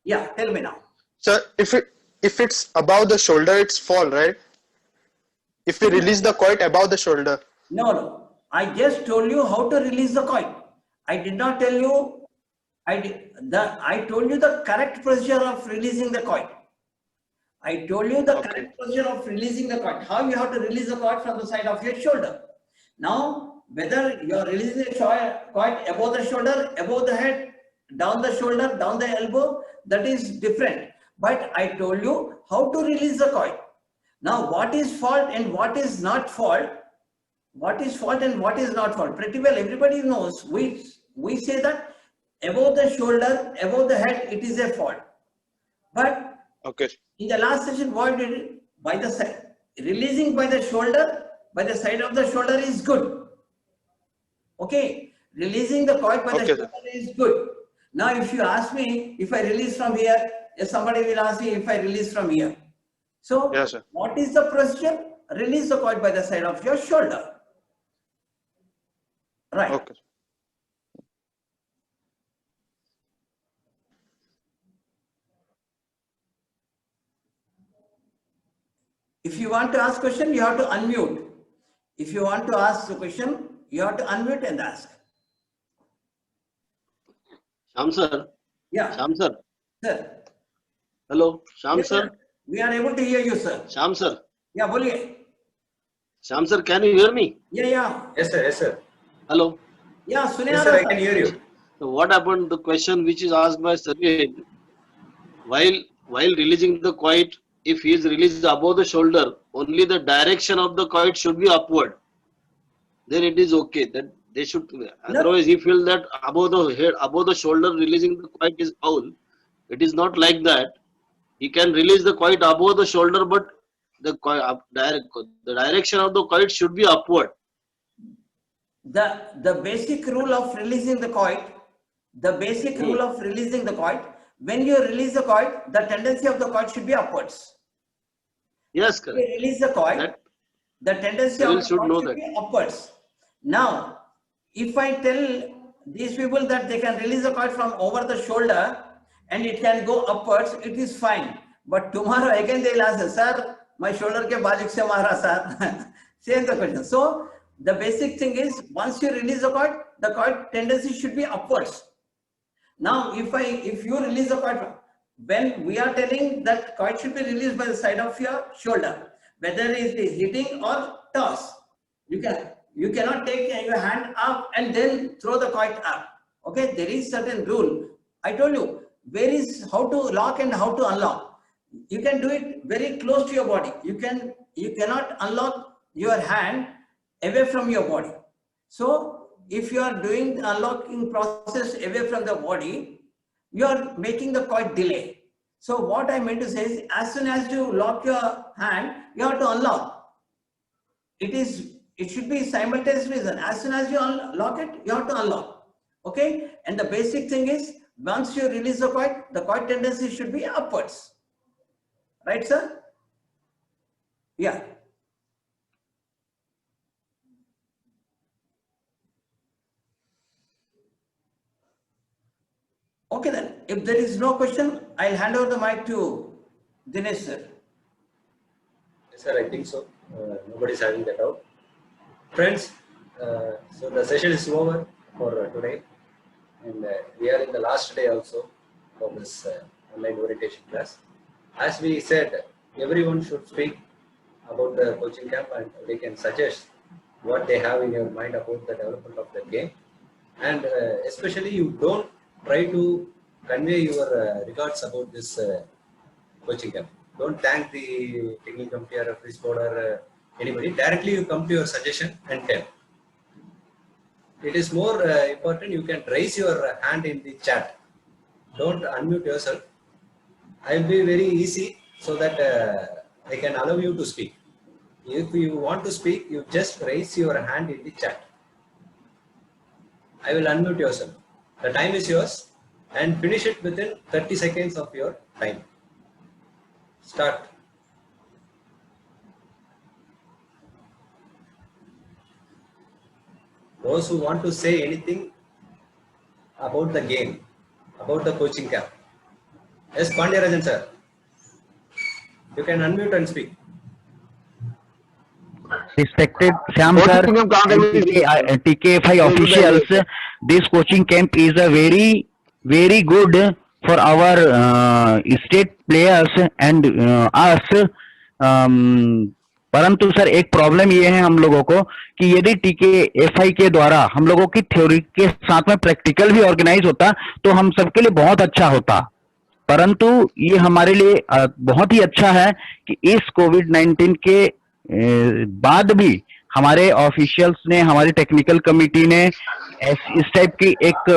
Yeah, tell me now. Sir, if it's above the shoulder, it's fall, right? If we release the quoit above the shoulder. No. I just told you how to release the quoit. I did not tell you I told you the correct procedure of releasing the coin. I told you the correct procedure of releasing the coin. How you have to release the coin from the side of your shoulder. Now, whether you are releasing the coin above the shoulder, above the head, down the shoulder, down the elbow, that is different. But I told you how to release the coin. Now, what is fault and what is not fault? What is fault and what is not fault? Pretty well, everybody knows. We say that above the shoulder, above the head, it is a fault. But in the last session, what did it? By the side, releasing by the shoulder, by the side of the shoulder is good. Okay, releasing the coin by the shoulder is good. Now, if you ask me if I release from here, somebody will ask me if I release from here. So, what is the procedure? Release the coin by the side of your shoulder. Right. Okay. If you want to ask question, you have to unmute. If you want to ask the question, you have to unmute and ask. Shyam sir. Yeah. Shyam sir. Sir. Hello. Shyam Yes, sir. We are able to hear you, sir. Shyam sir. Yeah, boliye. Shyam sir, can you hear me? Yeah, yeah. Yes, sir. Yes, sir. Hello. Yeah, Sune Yes, sir. I can hear you. So what happened? The question which is asked by Sarveen, while releasing the coin, if he is released above the shoulder, only the direction of the coin should be upward. Then it is okay. That they should. Otherwise, he feels that above the head, above the shoulder, releasing the coin is foul. It is not like that. He can release the coin above the shoulder, but the direction of the coin should be upward. The basic rule of releasing the coin, when you release the coin, the tendency of the coin should be upwards. Yes, correct. When you release the coin, the tendency of the coin should be upwards. Now, if I tell these people that they can release the coin from over the shoulder and it can go upwards, it is fine. But tomorrow again they will ask, sir, my shoulder ke bajuk se mara, sir. Same the question. So, the basic thing is, once you release the coin tendency should be upwards. Now, if you release the coin, when we are telling that coin should be released by the side of your shoulder, whether it is hitting or toss, you cannot take your hand up and then throw the coin up. Okay, there is certain rule. I told you where is how to lock and how to unlock. You can do it very close to your body. You cannot unlock your hand away from your body. So if you are doing the unlocking process away from the body, you are making the coin delay. So what I meant to say is, as soon as you lock your hand, you have to unlock. It should be simultaneous reason. As soon as you lock it, you have to unlock. Okay? And the basic thing is, once you release the coin tendency should be upwards. Right, sir? Yeah. Okay then, if there is no question, I'll hand over the mic to Dinesh sir. Yes, sir, I think so. Nobody's having that out. Friends, so the session is over for today. And we are in the last day also of this online orientation class. As we said, everyone should speak about the coaching camp and they can suggest what they have in your mind about the development of the game. And especially you don't try to convey your regards about this coaching camp. Don't thank the technical committee or referee board or anybody. Directly you come to your suggestion and tell. It is more important you can raise your hand in the chat. Don't unmute yourself. I will be very easy so that I can allow you to speak. If you want to speak, you just raise your hand in the chat. I will unmute yourself. The time is yours and finish it within 30 seconds of your time. Start. Those who want to say anything about the game, about the coaching camp. Yes, Pandya sir. You can unmute and speak. Respected Shyam sir and TKFI officials, this coaching camp is a very very good for our state players and us. परंतु sir एक problem ये है हम लोगों को कि यदि TKFI के द्वारा हम लोगों की थ्योरी के साथ में प्रैक्टिकल भी ऑर्गेनाइज होता तो हम सबके लिए बहुत अच्छा होता, परंतु ये हमारे लिए बहुत ही अच्छा है कि इस कोविड-19 के बाद भी हमारे ऑफिशियल्स ने, हमारी टेक्निकल कमिटी ने इस टाइप की एक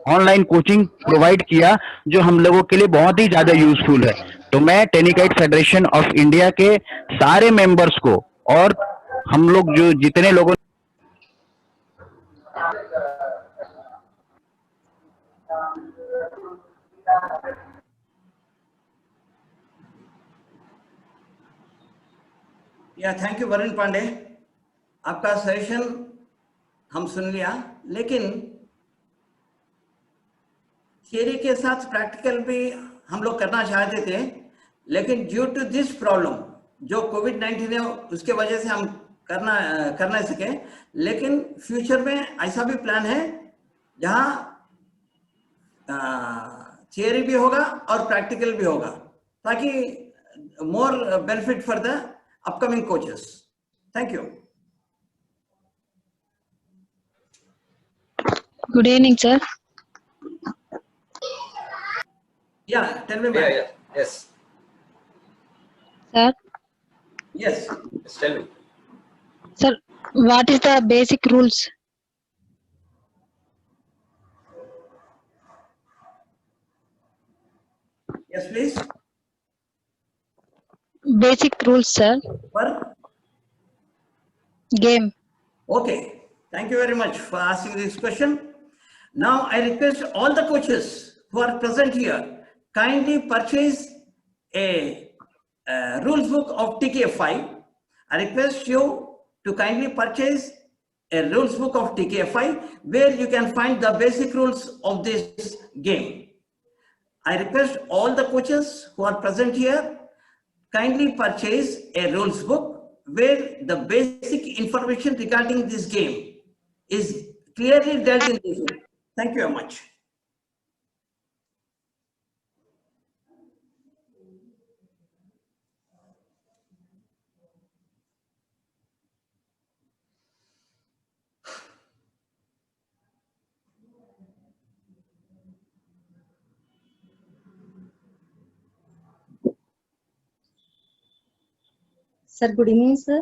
ऑनलाइन कोचिंग प्रोवाइड किया जो हम लोगों के लिए बहुत ही ज्यादा यूजफुल है। तो मैं टेनिकाइट फेडरेशन ऑफ इंडिया के सारे मेंबर्स को और हम लोग जो जितने लोगों थैंक यू वरुण पांडे, आपका सजेशन हम सुन लिया, लेकिन थियरी के साथ प्रैक्टिकल भी हम लोग करना चाहते थे, लेकिन ड्यू टू दिस प्रॉब्लम जो कोविड-19 है उसके वजह से हम कर नहीं सके। लेकिन फ्यूचर में ऐसा भी प्लान है जहां थियरी भी होगा और प्रैक्टिकल भी होगा, ताकि मोर benefit for the upcoming coaches. Thank you. Good evening, sir. Yeah, tell me, ma'am. Yeah. Yes. Sir, Yes. Yes, tell me. sir, what is the basic rules? Yes, please. Basic rules, sir. For Game. okay. Thank you very much for asking this question. Now I request all the coaches who are present here kindly purchase a rules book of TKFI. I request you to kindly purchase a rules book of TKFI where you can find the basic rules of this game. I request all the coaches who are present here kindly purchase a rules book where the basic information regarding this game is clearly dealt in this book. Thank you very much. Sir, good evening, sir.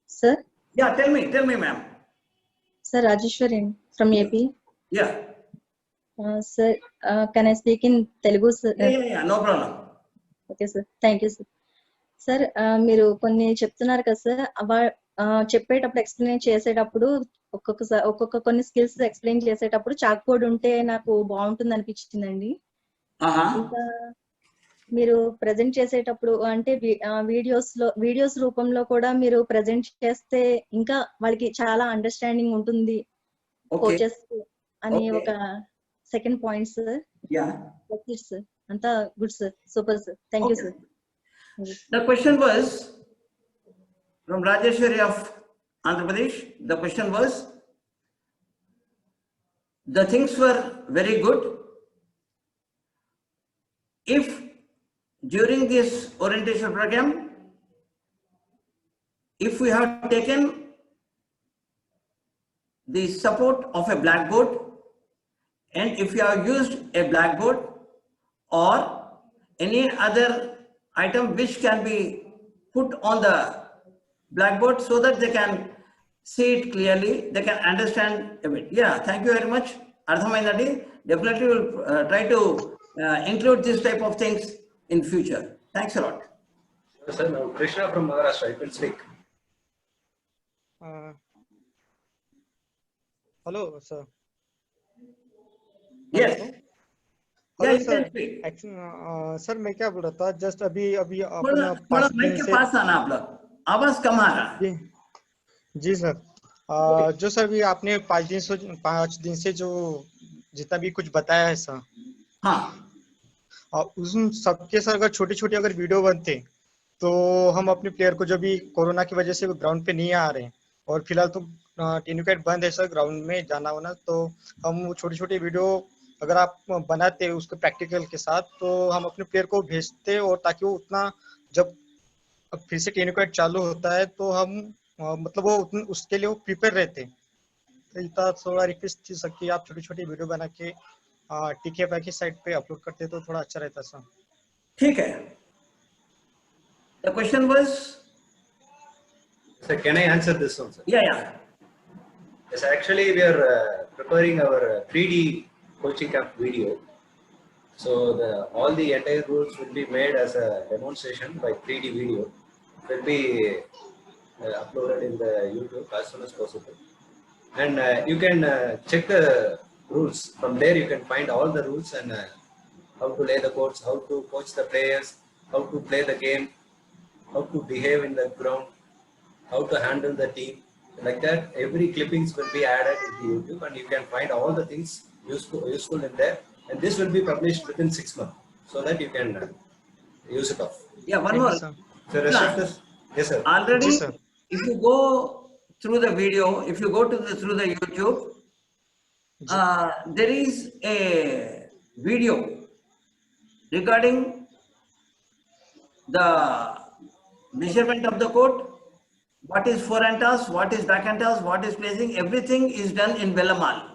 Sir? Yeah, tell me, ma'am. Sir, Rajeshwari from AP. Yeah. Sir, can I speak in Telugu, sir? Yeah, no problem. Okay, sir. Thank you, sir. Sir, మీరు కొన్ని చెప్తున్నారు కదా sir, చెప్పేటప్పుడు explain చేసేటప్పుడు ఒక్కొక్క కొన్ని skills explain చేసేటప్పుడు chalk board ఉంటే నాకు బాగుంటుంది అనిపించిందండి. ఇంకా మీరు ప్రెజెంట్ చేసేటప్పుడు అంటే వీడియోస్ రూపంలో కూడా మీరు ప్రెజెంట్ చేస్తే ఇంకా వాళ్ళకి చాలా అండర్స్టాండింగ్ ఉంటుంది కోచెస్ అని ఒక సెకండ్ పాయింట్ సార్. సార్ అంతా good sir, super sir, thank you sir. The question was from Rajeshwari of Andhra Pradesh. The question was, the things were very good. If during this orientation program, if we have taken the support of a blackboard, and if you have used a blackboard or any other item which can be put on the blackboard so that they can see it clearly, they can understand a bit. Yeah, thank you very much. Ardhamainadi, definitely will try to include this type of things in future. Thanks a lot. Sir, now Krishna from Maharashtra, you can speak. Hello, sir. Yes. Hello sir, sir मैं क्या बोल रहा था, just अभी थोड़ा mic के पास आना आप लोग, आवाज कम आ रहा। जी सर, जो सर भी आपने 5 दिन से जो जितना भी कुछ बताया है सर, हाँ, उन सबके सर अगर छोटे अगर वीडियो बनते तो हम अपने प्लेयर को जो भी कोरोना की वजह से ग्राउंड पे नहीं आ रहे हैं और फिलहाल तो टेन विकेट बंद है सर ग्राउंड में जाना होना, तो हम छोटी छोटी वीडियो अगर आप बनाते उसको प्रैक्टिकल के साथ तो हम अपने प्लेयर को भेजते, और ताकि वो उतना जब अब फिर से टेन विकेट चालू होता है तो हम मतलब वो उसके लिए वो प्रिपेयर रहते। तो इतना थोड़ा रिक्वेस्ट थी सर कि आप छोटी छोटी वीडियो बना के टीके की साइट पे अपलोड करते तो थोड़ा अच्छा रहता सर। ठीक है। The question was? Sir, can I answer this one, sir? Yeah. Yes, actually we are preparing our 3D coaching camp video. So all the entire rules will be made as a demonstration by 3D video. It will be uploaded in the YouTube as soon as possible. And you can check the rules. From there you can find all the rules and how to lay the courts, how to coach the players, how to play the game, how to behave in the ground, how to handle the team. Like that, every clippings will be added into YouTube, and you can find all the things useful in there. And this will be published within 6 months, so that you can use it off. Yeah, one more. So rest of this, yes sir. Already, Yes, sir. if you go through the video, if you go to through the YouTube, there is a video regarding the measurement of the court, what is forehand toss, what is backhand toss, what is placing, everything is done in Velamal.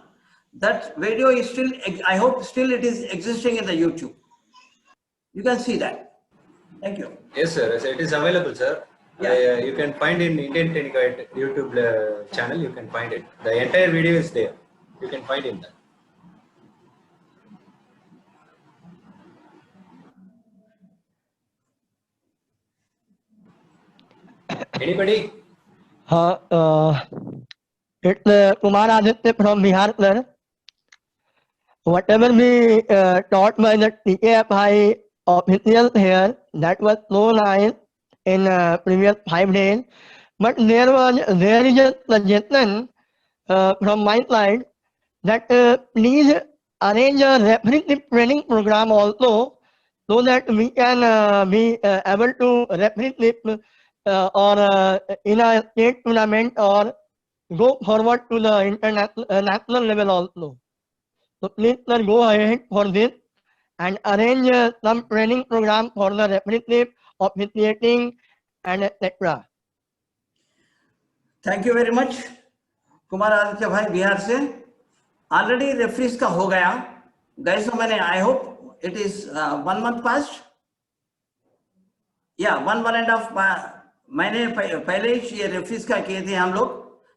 That video is still, I hope still it is existing in the YouTube. You can see that. Thank you. Yes sir, yes, it is available sir. Yeah. You can find in Indian Tennis Guide YouTube channel, you can find it. The entire video is there. You can find in that. Anybody? It's Kumar Aditya from Bihar, sir. Whatever we taught by the TKFI officials here, that was so nice in previous 5 days. But there is a suggestion from my side that please arrange a repetitive training program also, so that we can be able to repetitive or in a state tournament or go forward to the international national level also. So please sir, go ahead for this and arrange some training program for the repetitive, officiating and etc. Thank you very much. Kumar Aditya भाई बिहार से already referees का हो गया gas तो मैंने I hope it is 1 month past या 1.5 महीने पहले ही ये रेफरीज का किए थे हम लोग,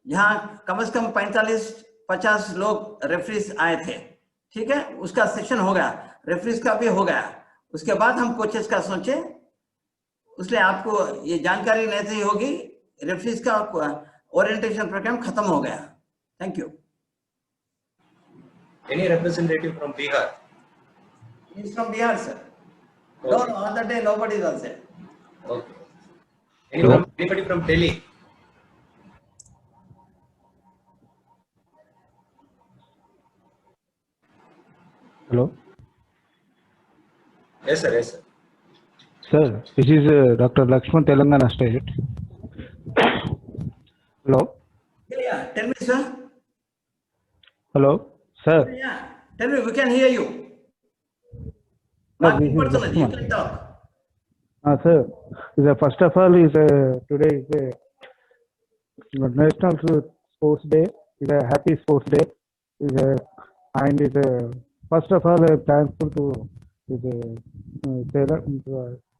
जहां कम से कम 45-50 लोग रेफरीज आए थे। ठीक है, उसका सेशन हो गया, रेफरीज का भी हो गया। उसके बाद हम कोचेस का सोचे, इसलिए आपको ये जानकारी नहीं थी होगी, रेफरीज का ओरिएंटेशन प्रोग्राम खत्म हो गया। Thank you. Any representative from Bihar? He is from Bihar, sir. No, other day nobody was there. Okay. Anybody from Delhi? Hello. Yes sir, yes sir. Sir, this is Dr. Lakshman, Telangana State. Hello. Yeah, tell me, sir. Hello, sir. Yeah, tell me, we can hear you. Sir, this is Personally, you Lakshman. can talk. Sir, first of all, today is a National Sports Day. It's a happy sports day. First of all, I'm thankful to the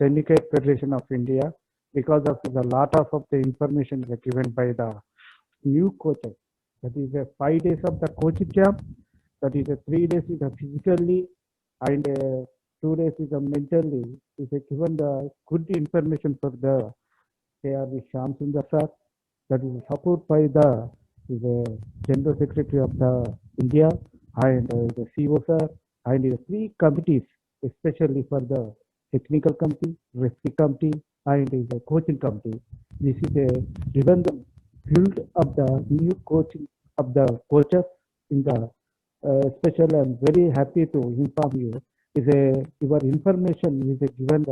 Syndicate Federation of India because of the lot of the information given by the new coaches. That is 5 days of the coaching camp. That is 3 days is physically and 2 days is mentally. Is given the good information for the KRV Shyam Sundar sir. That is supported by the General Secretary of the India and the CEO sir and the 3 committees, especially for the technical committee, referee committee and the coaching committee. This is given the build of the new coaching of the coaches in the especially I'm very happy to inform you your information is given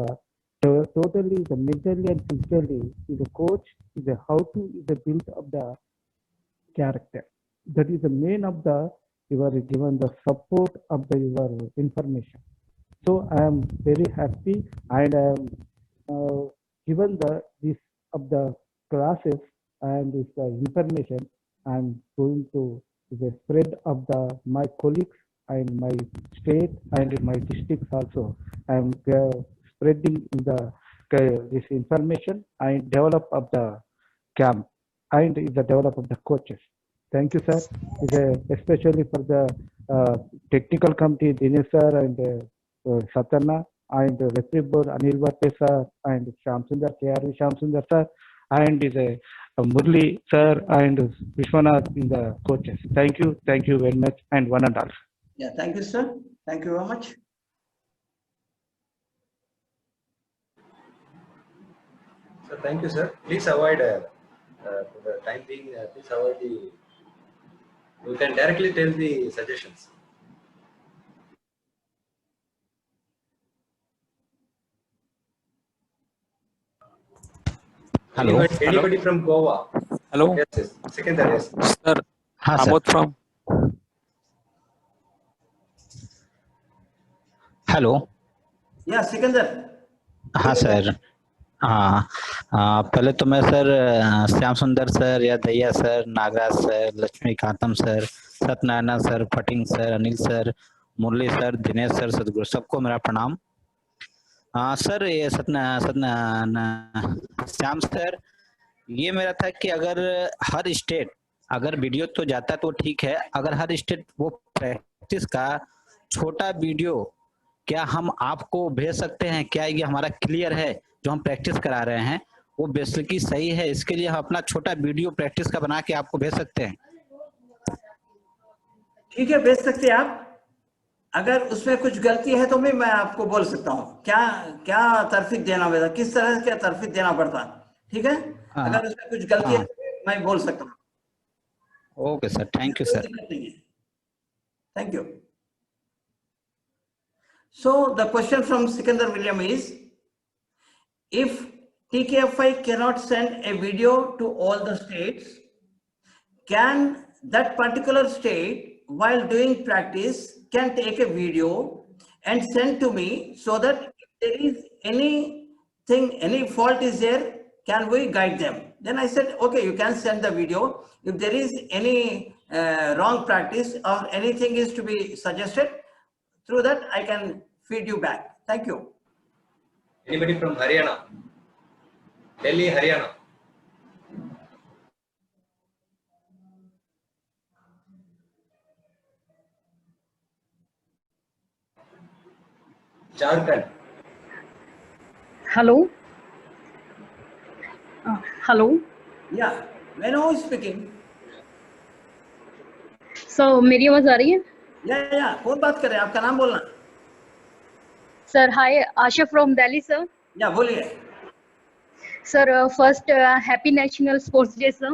totally the mentally and physically is a coach is how to is the build of the character. That is the main of the you are given the support of the your information. So I am very happy and I am given this of the classes and this information. I am going to the spread of my colleagues and my state and my districts also. I am spreading this information and develop of the camp and the develop of the coaches. Thank you, sir. Especially for the technical committee, Dinesh sir and Satyana, and referee board, Anil Bhatte sir and Shamsundar, KRV Shamsundar sir, and Murli sir and Vishwanath in the coaches. Thank you very much, and one and all. Yeah, thank you, sir. Thank you very much. So thank you, sir. Please avoid, for the time being, please avoid the. You can directly tell the suggestions. Hello. Anybody from Goa? Hello. Yes. Secondary, yes. Sir, Amod from. Hello. Yeah, Sikandar. हाँ sir, हाँ पहले तो मैं sir Shyam Sundar sir Yadaiah sir, Nagaraj sir, Lakshmikantam sir, Satyanarayana sir, फटिंग sir, Anil sir, Murali sir, Dinesh sir, Sadhguru सबको मेरा प्रणाम। Sir ये श्याम सर, ये मेरा था कि अगर हर स्टेट अगर वीडियो तो जाता तो ठीक है, अगर हर स्टेट वो प्रैक्टिस का छोटा वीडियो क्या हम आपको भेज सकते हैं? क्या ये हमारा क्लियर है जो हम प्रैक्टिस करा रहे हैं वो बेसिकली सही है? इसके लिए हम अपना छोटा वीडियो प्रैक्टिस का बना के आपको भेज सकते हैं? ठीक है, भेज सकते हैं आप। अगर उसमें कुछ गलती है तो मैं आपको बोल सकता हूँ क्या तरफीक देना पड़ता, किस तरह से क्या तरफीक देना पड़ता। ठीक है, अगर उसमें कुछ गलती है तो मैं बोल सकता हूँ। Okay sir, thank you sir. Thank you. So the question from Sikandar William is, if TKFI cannot send a video to all the states, can that particular state, while doing practice, can take a video and send to me so that if there is anything, any fault is there, can we guide them? Then I said, okay, you can send the video. If there is any wrong practice or anything is to be suggested, through that I can feed you back. Thank you. Anybody from Haryana? Delhi, Haryana. Jharkhand. Hello. Hello. Yeah, when who is speaking? So मेरी आवाज आ रही है? या कौन बात कर रहे हैं? आपका नाम बोलना। Sir, hi, Asha from Delhi, sir. या बोलिए। Sir, first happy National Sports Day, sir.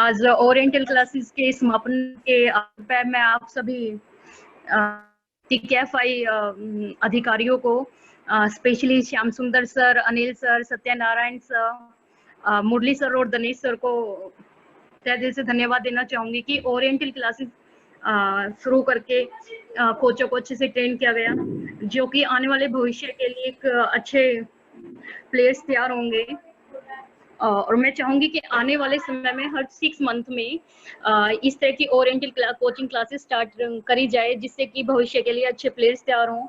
आज ओरिएंटल क्लासेस के समापन के अवसर पर मैं आप सभी TKFI अधिकारियों को, specially Shyam Sundar sir, Anil sir, Satyanarayana sir, Murali sir और दिनेश सर को तहे दिल से धन्यवाद देना चाहूंगी कि ओरिएंटल क्लासेस शुरू करके कोचों को अच्छे से ट्रेन किया गया, जो कि आने वाले भविष्य के लिए एक अच्छे प्लेयर्स तैयार होंगे। और मैं चाहूंगी कि आने वाले समय में हर 6 मंथ में इस तरह की ओरिएंटल कोचिंग क्लासेस स्टार्ट करी जाए, जिससे कि भविष्य के लिए अच्छे प्लेयर्स तैयार हों,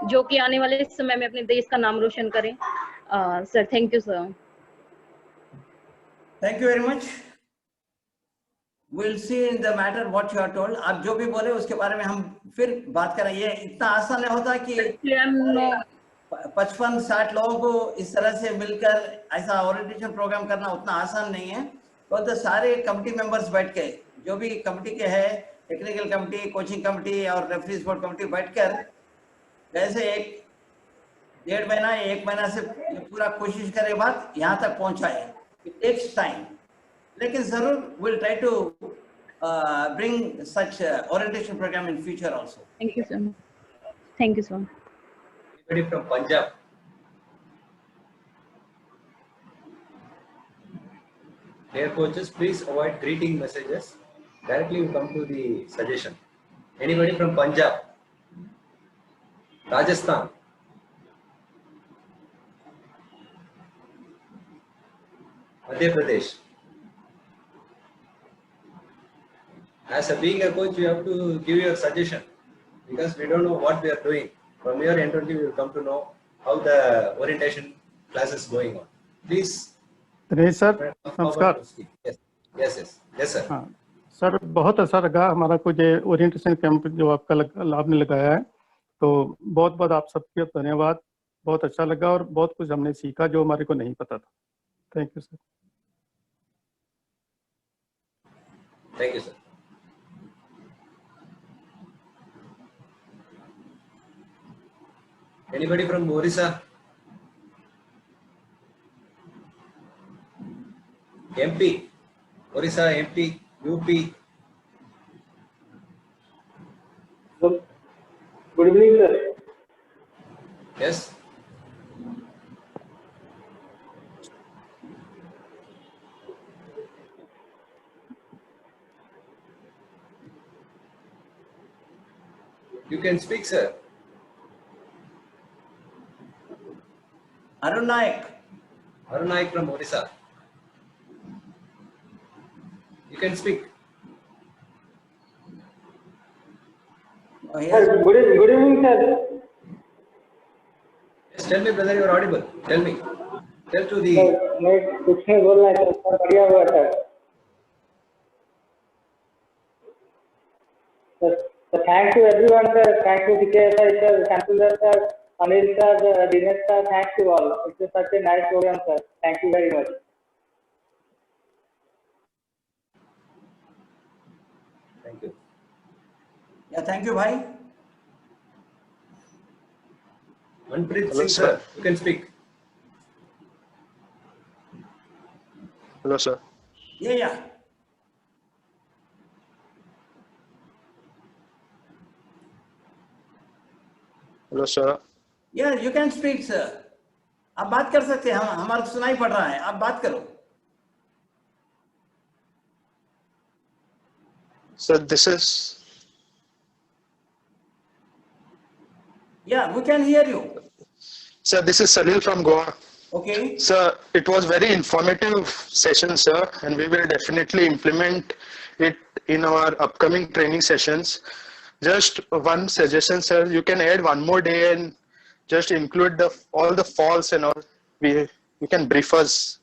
जो कि आने वाले समय में अपने देश का नाम रोशन करें। Sir, thank you sir. Thank you very much. We'll see in the matter what you are told. आप जो भी बोले उसके बारे में हम फिर बात करेंगे। इतना आसान नहीं होता कि 55-60 लोगों को इस तरह से मिलकर ऐसा ओरिएंटेशन प्रोग्राम करना उतना आसान नहीं है। तो सारे कमिटी मेंबर्स बैठ के, जो भी कमिटी के है, टेक्निकल कमिटी, कोचिंग कमिटी और रेफरीज बोर्ड कमिटी बैठकर वैसे 1-1.5 महीना या 1 महीना से पूरा कोशिश करे बात यहाँ तक पहुँचाए। It takes time. लेकिन जरूर we'll try to bring such orientation program in future also. Thank you, sir. Thank you, sir. Anybody from Punjab? Dear coaches, please avoid greeting messages. Directly you come to the suggestion. Anybody from Punjab, Rajasthan, Madhya Pradesh. As a being a coach, you have to give your suggestion because we don't know what we are doing. From your end only, we will come to know how the orientation class is going on. Please. Dinesh sir come नमस्कार। forward to speak. Yes, sir. हाँ sir, बहुत अच्छा लगा हमारा कुछ orientation camp जो आपका आपने लगाया है, तो बहुत बहुत आप सबके धन्यवाद। बहुत अच्छा लगा और बहुत कुछ हमने सीखा जो हमारे को नहीं पता था। Thank you sir. Thank you, sir. Anybody from Orissa? MP? Orissa, MP, UP? Good evening, sir. Yes? You can speak, sir. Arun Naik. Arun Naik from Orissa. You can speak. Yes. Good evening, sir. Yes, tell me, brother, you are audible. Tell me. Tell to the. मैं कुछ नहीं बोलना है sir, सब बढ़िया हुआ sir. So thank you everyone, sir. Thank you DK sir, Shamsundar sir, Anil sir, Dinesh sir. Thank you all. It was such a nice program, sir. Thank you very much. Thank you. Yeah, thank you, bhai. Manpreet Hello, Singh, sir. You can speak. Hello, sir. Yeah. Hello, sir. Yeah, you can speak, sir. आप बात कर सकते हैं, हमारा सुनाई पड़ रहा है, आप बात करो। Sir, this is. Yeah, we can hear you. Sir, this is Salil from Goa. Okay. Sir, it was very informative session, sir, and we will definitely implement it in our upcoming training sessions. Just one suggestion, sir. You can add one more day and just include all the falls and all. You can brief us.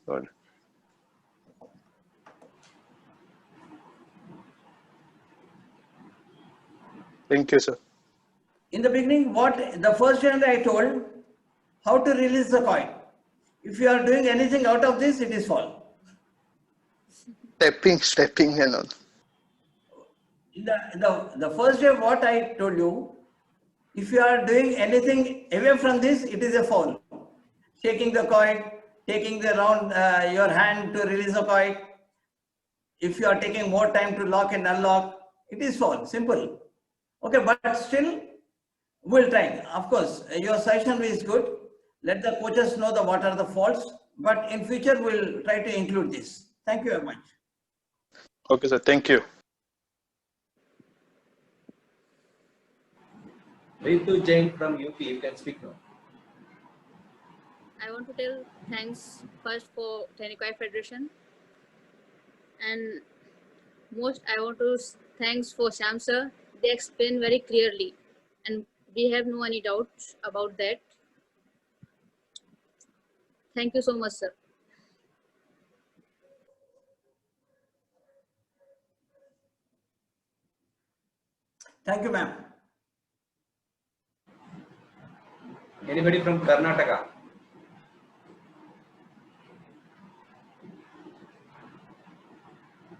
Thank you, sir. In the beginning, the first time I told how to release the coin. If you are doing anything out of this, it is fall. Stepping and all. The first day, what I told you, if you are doing anything away from this, it is a fall. Shaking the coin, taking the round your hand to release the coin. If you are taking more time to lock and unlock, it is fall. Simple. Okay, but still, we'll try. Of course, your suggestion is good. Let the coaches know what are the faults. But in future, we'll try to include this. Thank you very much. Okay, sir. Thank you. Ritu Jain from UP, you can speak now. I want to tell thanks first for Tennis Federation, and most I want to thanks for Sham sir. They explain very clearly, and we have no any doubts about that. Thank you so much, sir. Thank you, ma'am. Anybody from Karnataka?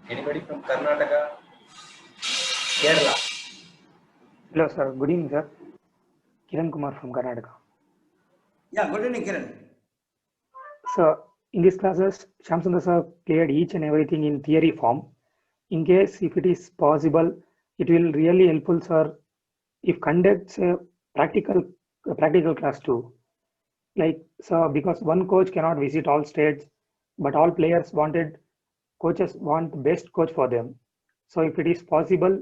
Anybody from Karnataka? Kerala? Hello, sir. Good evening, sir. Kiran Kumar from Karnataka. Yeah, good evening, Kiran. So, in these classes, Shamsundar sir cleared each and everything in theory form. In case if it is possible, it will really helpful, sir, if conducts a practical class too. Like, so because one coach cannot visit all states, but all players wanted coaches want the best coach for them. So if it is possible,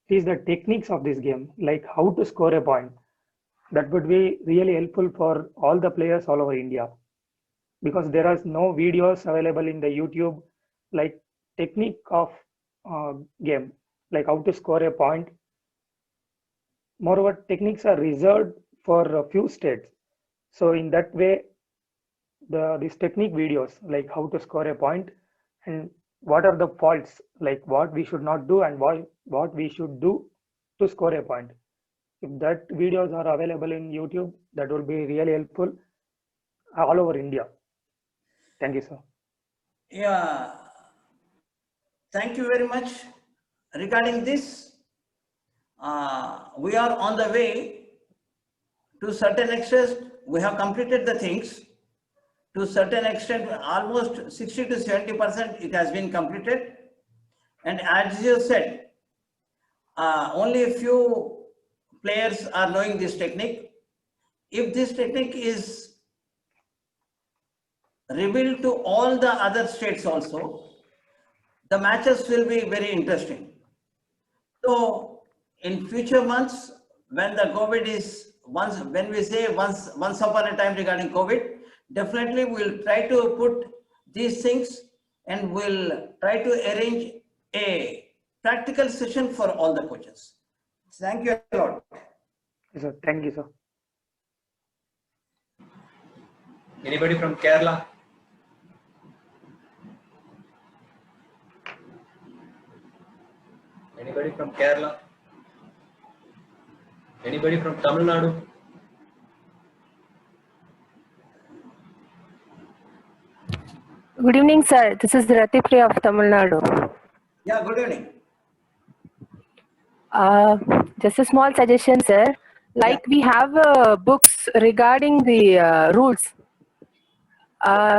please the techniques of this game, like how to score a point, that would be really helpful for all the players all over India. Because there are no videos available in the YouTube, like technique of game, like how to score a point. Moreover, techniques are reserved for a few states. So in that way, these technique videos, like how to score a point and what are the faults, like what we should not do and what we should do to score a point. If that videos are available in YouTube, that will be really helpful all over India. Thank you, sir. Yeah, thank you very much. Regarding this, we are on the way. To certain extent, we have completed the things. To certain extent, almost 60 to 70% it has been completed. And as you said, only a few players are knowing this technique. If this technique is revealed to all the other states also, the matches will be very interesting. So in future months, when the COVID is when we say once upon a time regarding COVID, definitely we'll try to put these things and we'll try to arrange a practical session for all the coaches. Thank you a lot. Yes, sir. Thank you, sir. Anybody from Kerala? Anybody from Kerala? Anybody from Tamil Nadu? Good evening, sir. This is Ratipriya of Tamil Nadu. Yeah, good evening. Just a small suggestion, sir. Like we have books regarding the rules.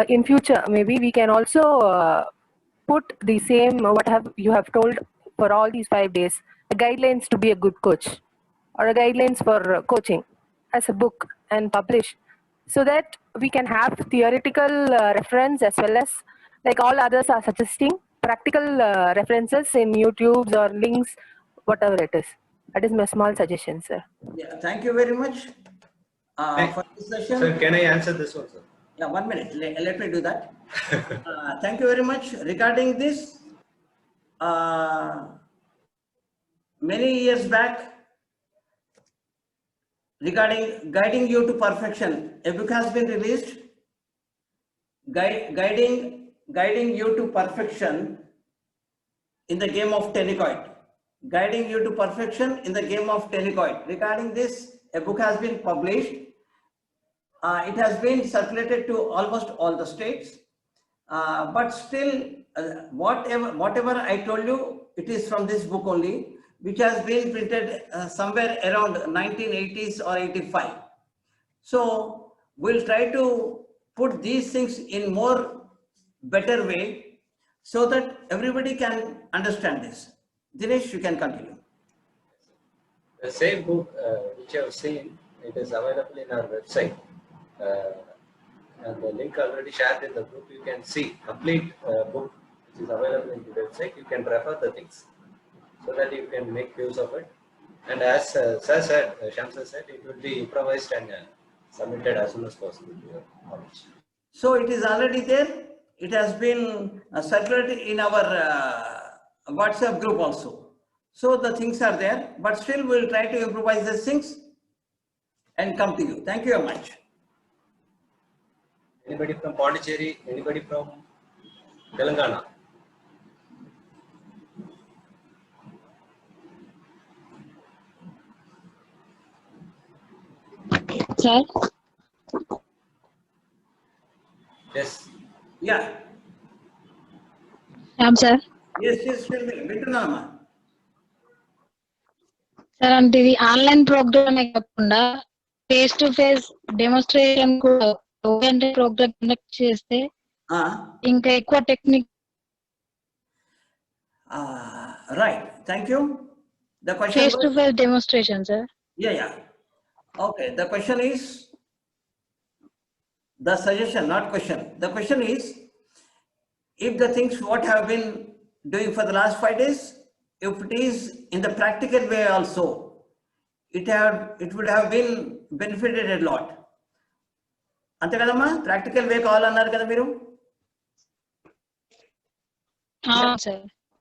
In future, maybe we can also put the same what you have told for all these 5 days, the guidelines to be a good coach or a guidelines for coaching as a book and publish, so that we can have theoretical reference as well as, like all others are suggesting, practical references in YouTubes or links, whatever it is. That is my small suggestion, sir. Yeah, thank you very much for this session. Sir, can I answer this one, sir? Yeah, 1 minute. Let me do that. Thank you very much. Regarding this, many years back, regarding guiding you to perfection, a book has been released. Guiding you to perfection in the game of Tenicoid. Guiding you to perfection in the game of Tenicoid. Regarding this, a book has been published. It has been circulated to almost all the states, but still, whatever I told you, it is from this book only, which has been printed somewhere around 1980s or 85. So we'll try to put these things in more better way so that everybody can understand this. Dinesh, you can continue. The same book which you have seen, it is available in our website. And the link already shared in the group. You can see complete book which is available in the website. You can refer the things so that you can make use of it. And as Sir said, Shamsa said, it will be improvised and submitted as soon as possible to your knowledge. So it is already there. It has been circulated in our WhatsApp group also. So the things are there, but still we'll try to improvise these things and come to you. Thank you very much. Anybody from Pondicherry? Anybody from Telangana? Sir? Yes. Yeah. Sir. Yes, tell me. Vintunama. Sir, అంటే ఇది online programme కాకుండా face to face demonstration కూడా programme conduct చేస్తే ఇంకా ఎక్కువ technique. Right. Thank you. The question Face to face demonstration, sir. Yeah. Okay. The question is, the suggestion, not question. The question is, if the things what have been doing for the last 5 days, if it is in the practical way also, it would have been benefited a lot. అంతే కదమ్మా, practical వే కావాలన్నారు కదా మీరు.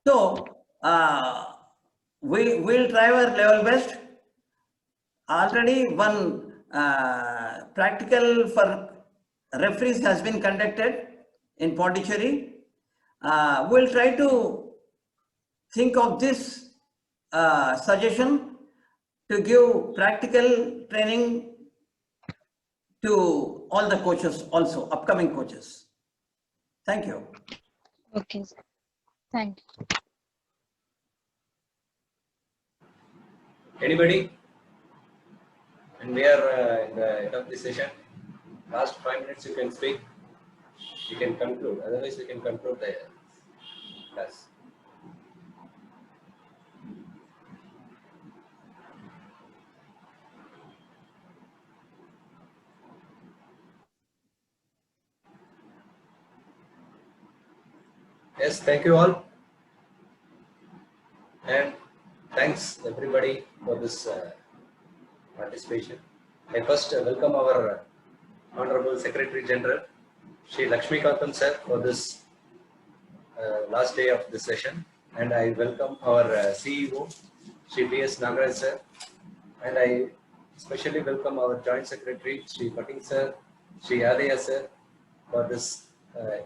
So we will try our level best. Already one practical for referees has been conducted in Pondicherry. We'll try to think of this suggestion to give practical training to all the coaches also, upcoming coaches. Thank you. Okay, sir. Thank you. Anybody? And we are in the end of this session. Last 5 minutes you can speak. You can conclude. Otherwise, you can conclude the class. Yes, thank you all. And thanks everybody for this participation. I first welcome our Honorable Secretary General, Shri Lakshmikantam sir, for this last day of this session. And I welcome our CEO, Shri B.S. Nagaraj sir. And I especially welcome our Joint Secretary, Shri Patil sir, Shri Adaya sir, for this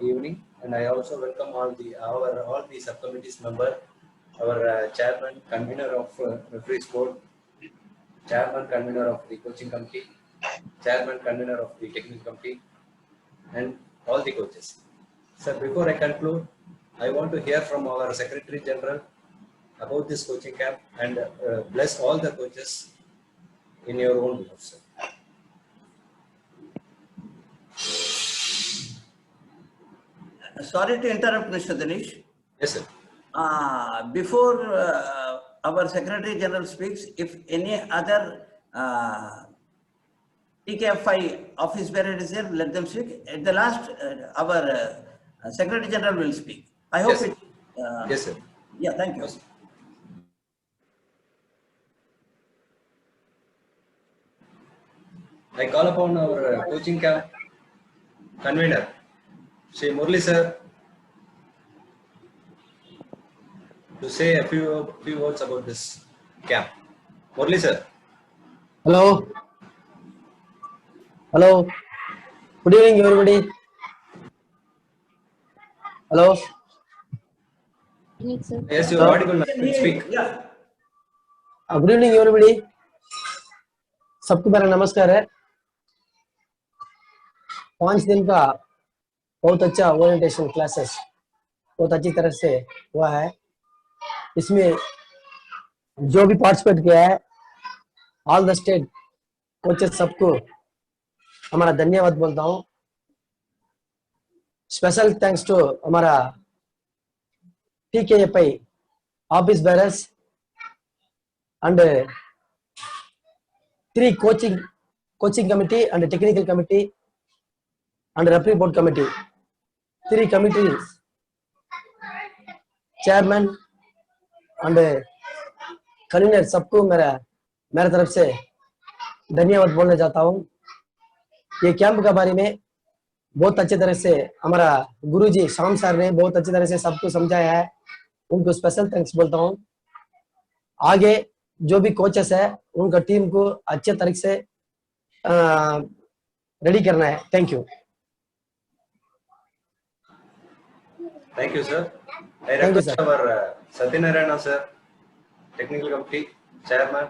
evening. And I also welcome all the subcommittees member, our chairman, convener of referees board, chairman, convener of the coaching committee, chairman, convener of the technical committee, and all the coaches. Sir, before I conclude, I want to hear from our Secretary General about this coaching camp and bless all the coaches in your own behalf, sir. Sorry to interrupt, Mr. Dinesh. Yes, sir. Before our Secretary General speaks, if any other TKFI office bearer is there, let them speak. At the last, our Secretary General will speak. I hope Yes, it. Yes, sir. Yeah, thank you. I call upon our coaching camp convener, Shri Murli sir, to say a few words about this camp. Murli sir. Hello. Hello. Good evening, everybody. Hello. Yes, you are audible now. Please speak. Good evening, everybody. सबको मेरा नमस्कार है. 5 दिन का बहुत अच्छा orientation classes बहुत अच्छी तरह से हुआ है. इसमें जो भी पार्टिसिपेट किया है, ऑल द स्टेट कोचेस सबको हमारा धन्यवाद बोलता हूँ. स्पेशल थैंक्स टू हमारा TKFI office bearers and 3 coaching committee and technical committee and referee board committee. 3 committees chairman and convener सबको मेरा तरफ से धन्यवाद बोलना चाहता हूँ. ये कैंप के बारे में बहुत अच्छी तरह से हमारा गुरुजी श्याम सर ने बहुत अच्छी तरह से सबको समझाया है. उनको स्पेशल थैंक्स बोलता हूँ. आगे जो भी कोचेस है उनका टीम को अच्छे तरीके से रेडी करना है. Thank you. Thank you, sir. I request our Satyanarayana sir, technical committee chairman,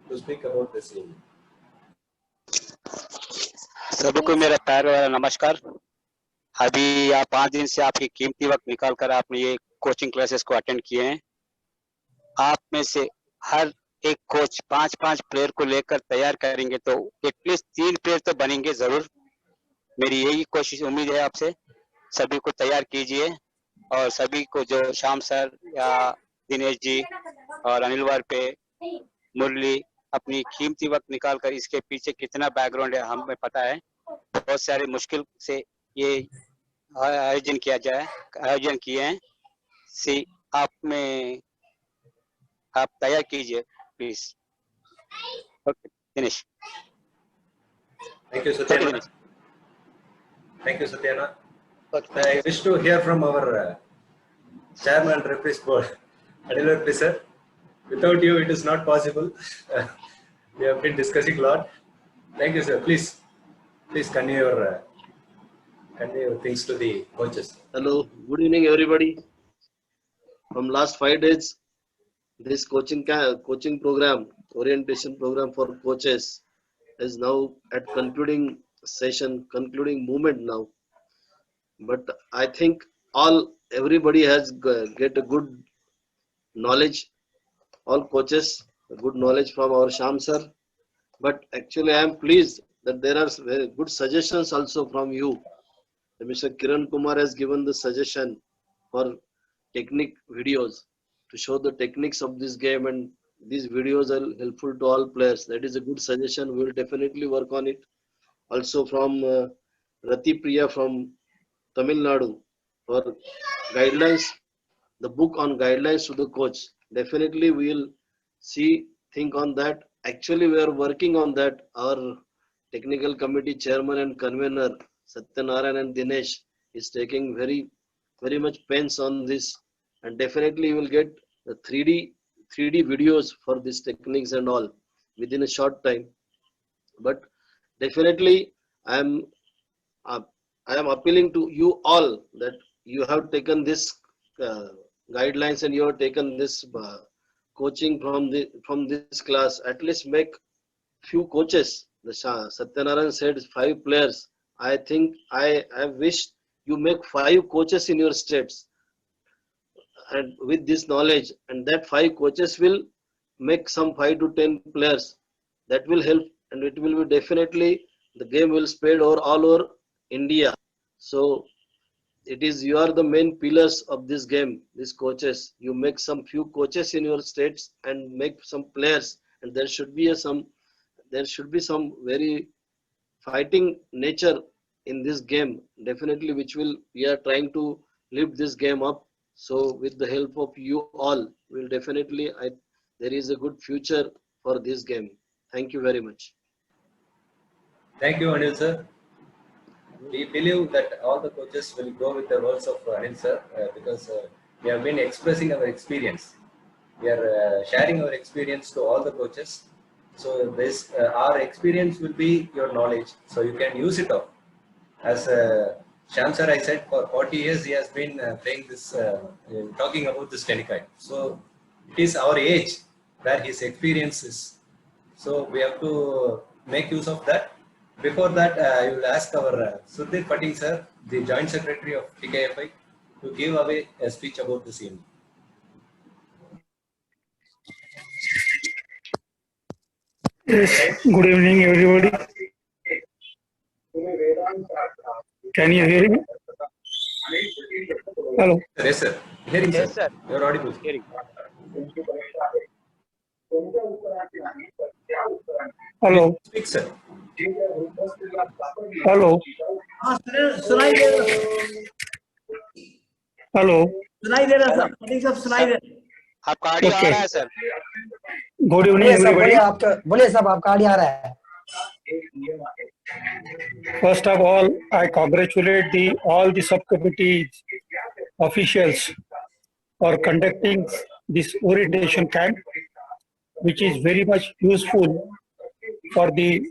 to speak about this evening. सभी को मेरा प्यार वाला नमस्कार. अभी आप 5 दिन से आपकी कीमती वक्त निकाल कर आपने ये कोचिंग क्लासेस को अटेंड किए हैं. आप में से हर एक कोच 5-5 प्लेयर को लेकर तैयार करेंगे तो एटलीस्ट 3 प्लेयर तो बनेंगे जरूर. मेरी यही कोशिश उम्मीद है आपसे. सभी को तैयार कीजिए और सभी को जो श्याम सर या दिनेश जी और अनिल वारपे, मुरली अपनी कीमती वक्त निकाल कर इसके पीछे कितना बैकग्राउंड है हमें पता है. बहुत सारे मुश्किल से ये आयोजन किए हैं। सी आप तैयार कीजिए please. Okay Dinesh. Thank you, Satyana. Thank you, Satyana. I wish to hear from our chairman and referees board. Anil please, sir. Without you, it is not possible. We have been discussing a lot. Thank you, sir. Please convey your things to the coaches. Hello, good evening, everybody. From last 5 days, this coaching program, orientation program for coaches, is now at concluding session, concluding moment now. But I think everybody has get a good knowledge. All coaches, good knowledge from our Sham sir. But actually, I am pleased that there are very good suggestions also from you. Mr. Kiran Kumar has given the suggestion for technique videos to show the techniques of this game, and these videos are helpful to all players. That is a good suggestion. We will definitely work on it. Also from Rati Priya from Tamil Nadu for guidelines, the book on guidelines to the coach. Definitely we will think on that. Actually, we are working on that. Our technical committee chairman and convener Satyanarayan and Dinesh is taking very much pains on this, and definitely you will get the 3D videos for these techniques and all within a short time. But definitely I am appealing to you all that you have taken this guidelines and you have taken this coaching from this class. At least make few coaches. The Satyanarayan said 5 players. I think I wish you make 5 coaches in your states, and with this knowledge, and that 5 coaches will make some 5 to 10 players. That will help, and it will be definitely the game will spread all over India. So you are the main pillars of this game, these coaches. You make some few coaches in your states and make some players, and there should be some very fighting nature in this game, definitely, which we are trying to lift this game up. So with the help of you all, will definitely there is a good future for this game. Thank you very much. Thank you, Anil sir. We believe that all the coaches will go with the words of Anil sir because we have been expressing our experience. We are sharing our experience to all the coaches. So this our experience will be your knowledge, so you can use it up. As Sham sir, I said, for 40 years he has been playing this, talking about this tenikite. So it is our age where his experience is. So we have to make use of that. Before that, I will ask our Sudhir Patil sir, the Joint Secretary of TKFI, to give away a speech about this evening. Yes, good evening everybody. Can you hear me? Hello. Yes, sir. Hearing, Yes, sir. You are audible. Hearing. Hello. Speak, sir. Hello. सुनाई दे रहा Hello. सुनाई दे रहा sir Patel साहब सुनाई दे आपका audio आ रहा है sir. Good evening everybody. बोलिए साहब आपका ऑडियो आ रहा है। First of all, I congratulate all the subcommittee officials for conducting this orientation camp, which is very much useful for the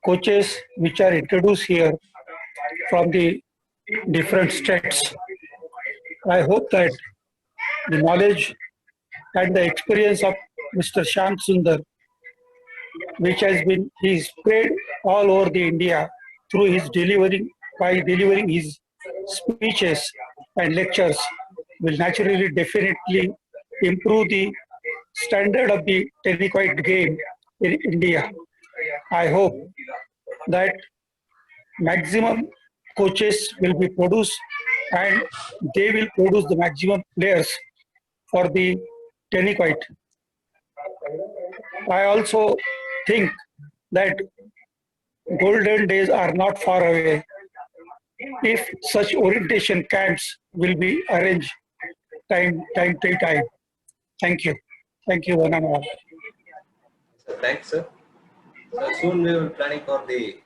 coaches which are introduced here from the different states. I hope that the knowledge and the experience of Mr. Sham Sundar, which has been spread all over the India through his delivering his speeches and lectures, will naturally definitely improve the standard of the tenikite game in India. I hope that maximum coaches will be produced and they will produce the maximum players for the tenikite. I also think that golden days are not far away. if such orientation camps will be arranged time till time. Thank you. Thank you, one and all. So thanks, sir. So soon we will planning for the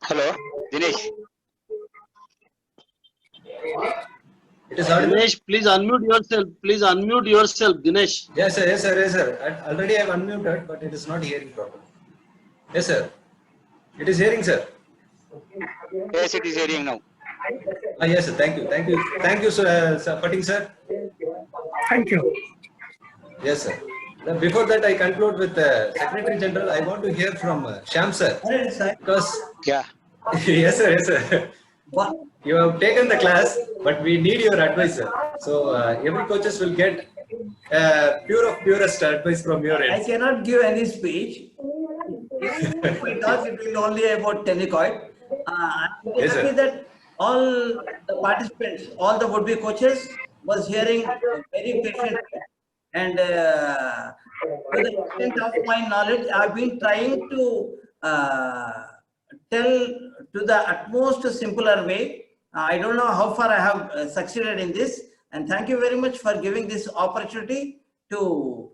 Hello, Dinesh. It is audible. Dinesh, please unmute yourself. Please unmute yourself, Dinesh. Yes, sir. Yes, sir. Yes, sir. Already I have unmuted, but it is not hearing properly. Yes, sir. It is hearing, sir. Yes, it is hearing now. Yes, sir. Thank you. Thank you. Thank you, sir. Pating, sir. Thank you. Yes, sir. Now, before that, I conclude with Secretary General. I want to hear from Sham, sir. Because yeah. Yes, sir. Yes, sir. You have taken the class, but we need your advice, sir. So every coaches will get purest advice from your end. I cannot give any speech. If we talk, it will only about Tenicoid. I'm Yes, happy sir. that all the participants, all the would-be coaches, was hearing very patiently. And to the extent of my knowledge, I've been trying to tell to the utmost simpler way. I don't know how far I have succeeded in this. And thank you very much for giving this opportunity to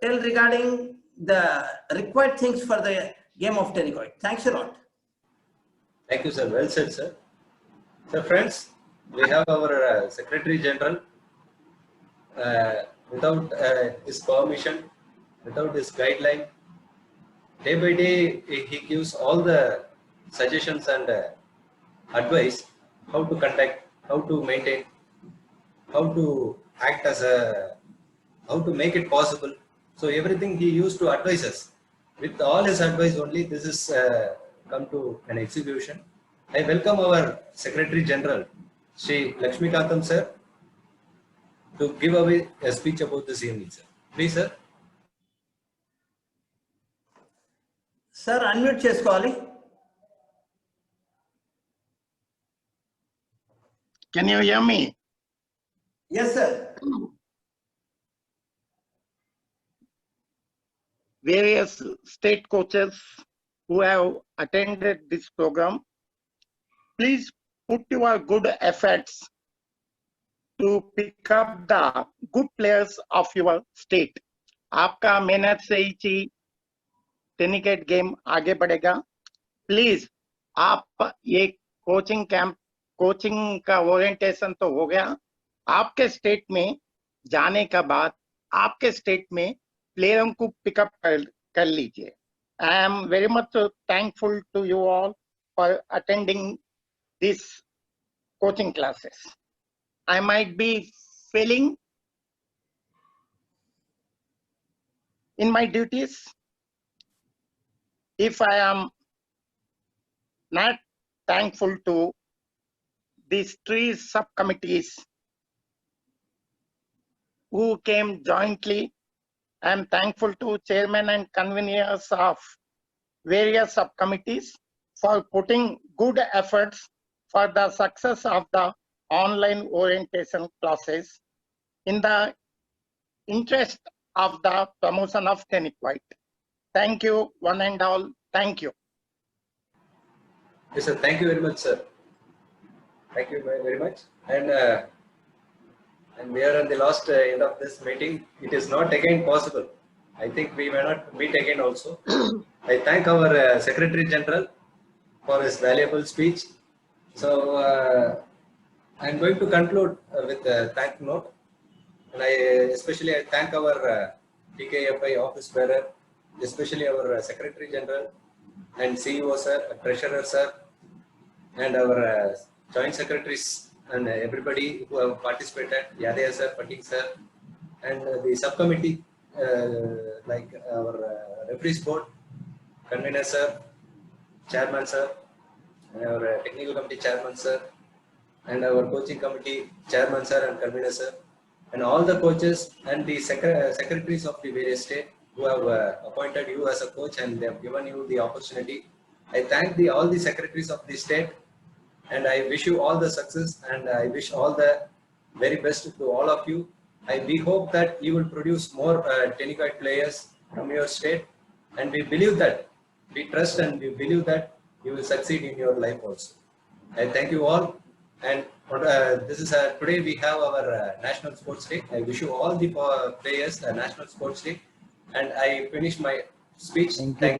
tell regarding the required things for the game of Tenicoid. Thanks a lot. Thank you, sir. Well said, sir. So, friends, we have our Secretary General. Without his permission, without his guideline, day by day, he gives all the suggestions and advice how to conduct, how to maintain, how to act as a, how to make it possible. So everything he used to advise us. With all his advice only, this is come to an execution. I welcome our Secretary General, Shri Lakshmikantam sir, to give away a speech about the CME, sir. Please, sir. Sir, unmute చేసుకోవాలి. Can you hear me? Yes, sir. Various state coaches who have attended this program, please put your good efforts to pick up the good players of your state. आपका मेहनत से ही टेनिकेट game आगे बढ़ेगा. Please आप ये coaching camp, coaching का orientation तो हो गया. आपके स्टेट में जाने के बाद आपके स्टेट में प्लेयरों को पिकअप कर लीजिए. I am very much thankful to you all for attending these coaching classes. I might be failing in my duties if I am not thankful to these 3 subcommittees who came jointly. I am thankful to chairman and conveners of various subcommittees for putting good efforts for the success of the online orientation classes in the interest of the promotion of Tenicoid. Thank you, one and all. Thank you. Yes, sir. Thank you very much, sir. Thank you very much. And we are on the last end of this meeting. It is not again possible. I think we may not meet again also. I thank our Secretary General for his valuable speech. So I am going to conclude with a thank note. And especially I thank our TKFI office bearer, especially our Secretary General and CEO sir, Treasurer sir, and our Joint Secretaries and everybody who have participated, Yadaya sir, Patik sir, and the subcommittee like our referees board, convener sir, chairman sir, and our technical committee chairman sir, and our coaching committee chairman sir and convener sir, and all the coaches and the secretaries of the various state who have appointed you as a coach and they have given you the opportunity. I thank all the secretaries of the state, and I wish you all the success, and I wish all the very best to all of you. We hope that you will produce more tennis players from your state, and we believe that, we trust and we believe that you will succeed in your life also. I thank you all, and this is today we have our National Sports Day. I wish you all the players National Sports Day, and I finish my speech. Thank you.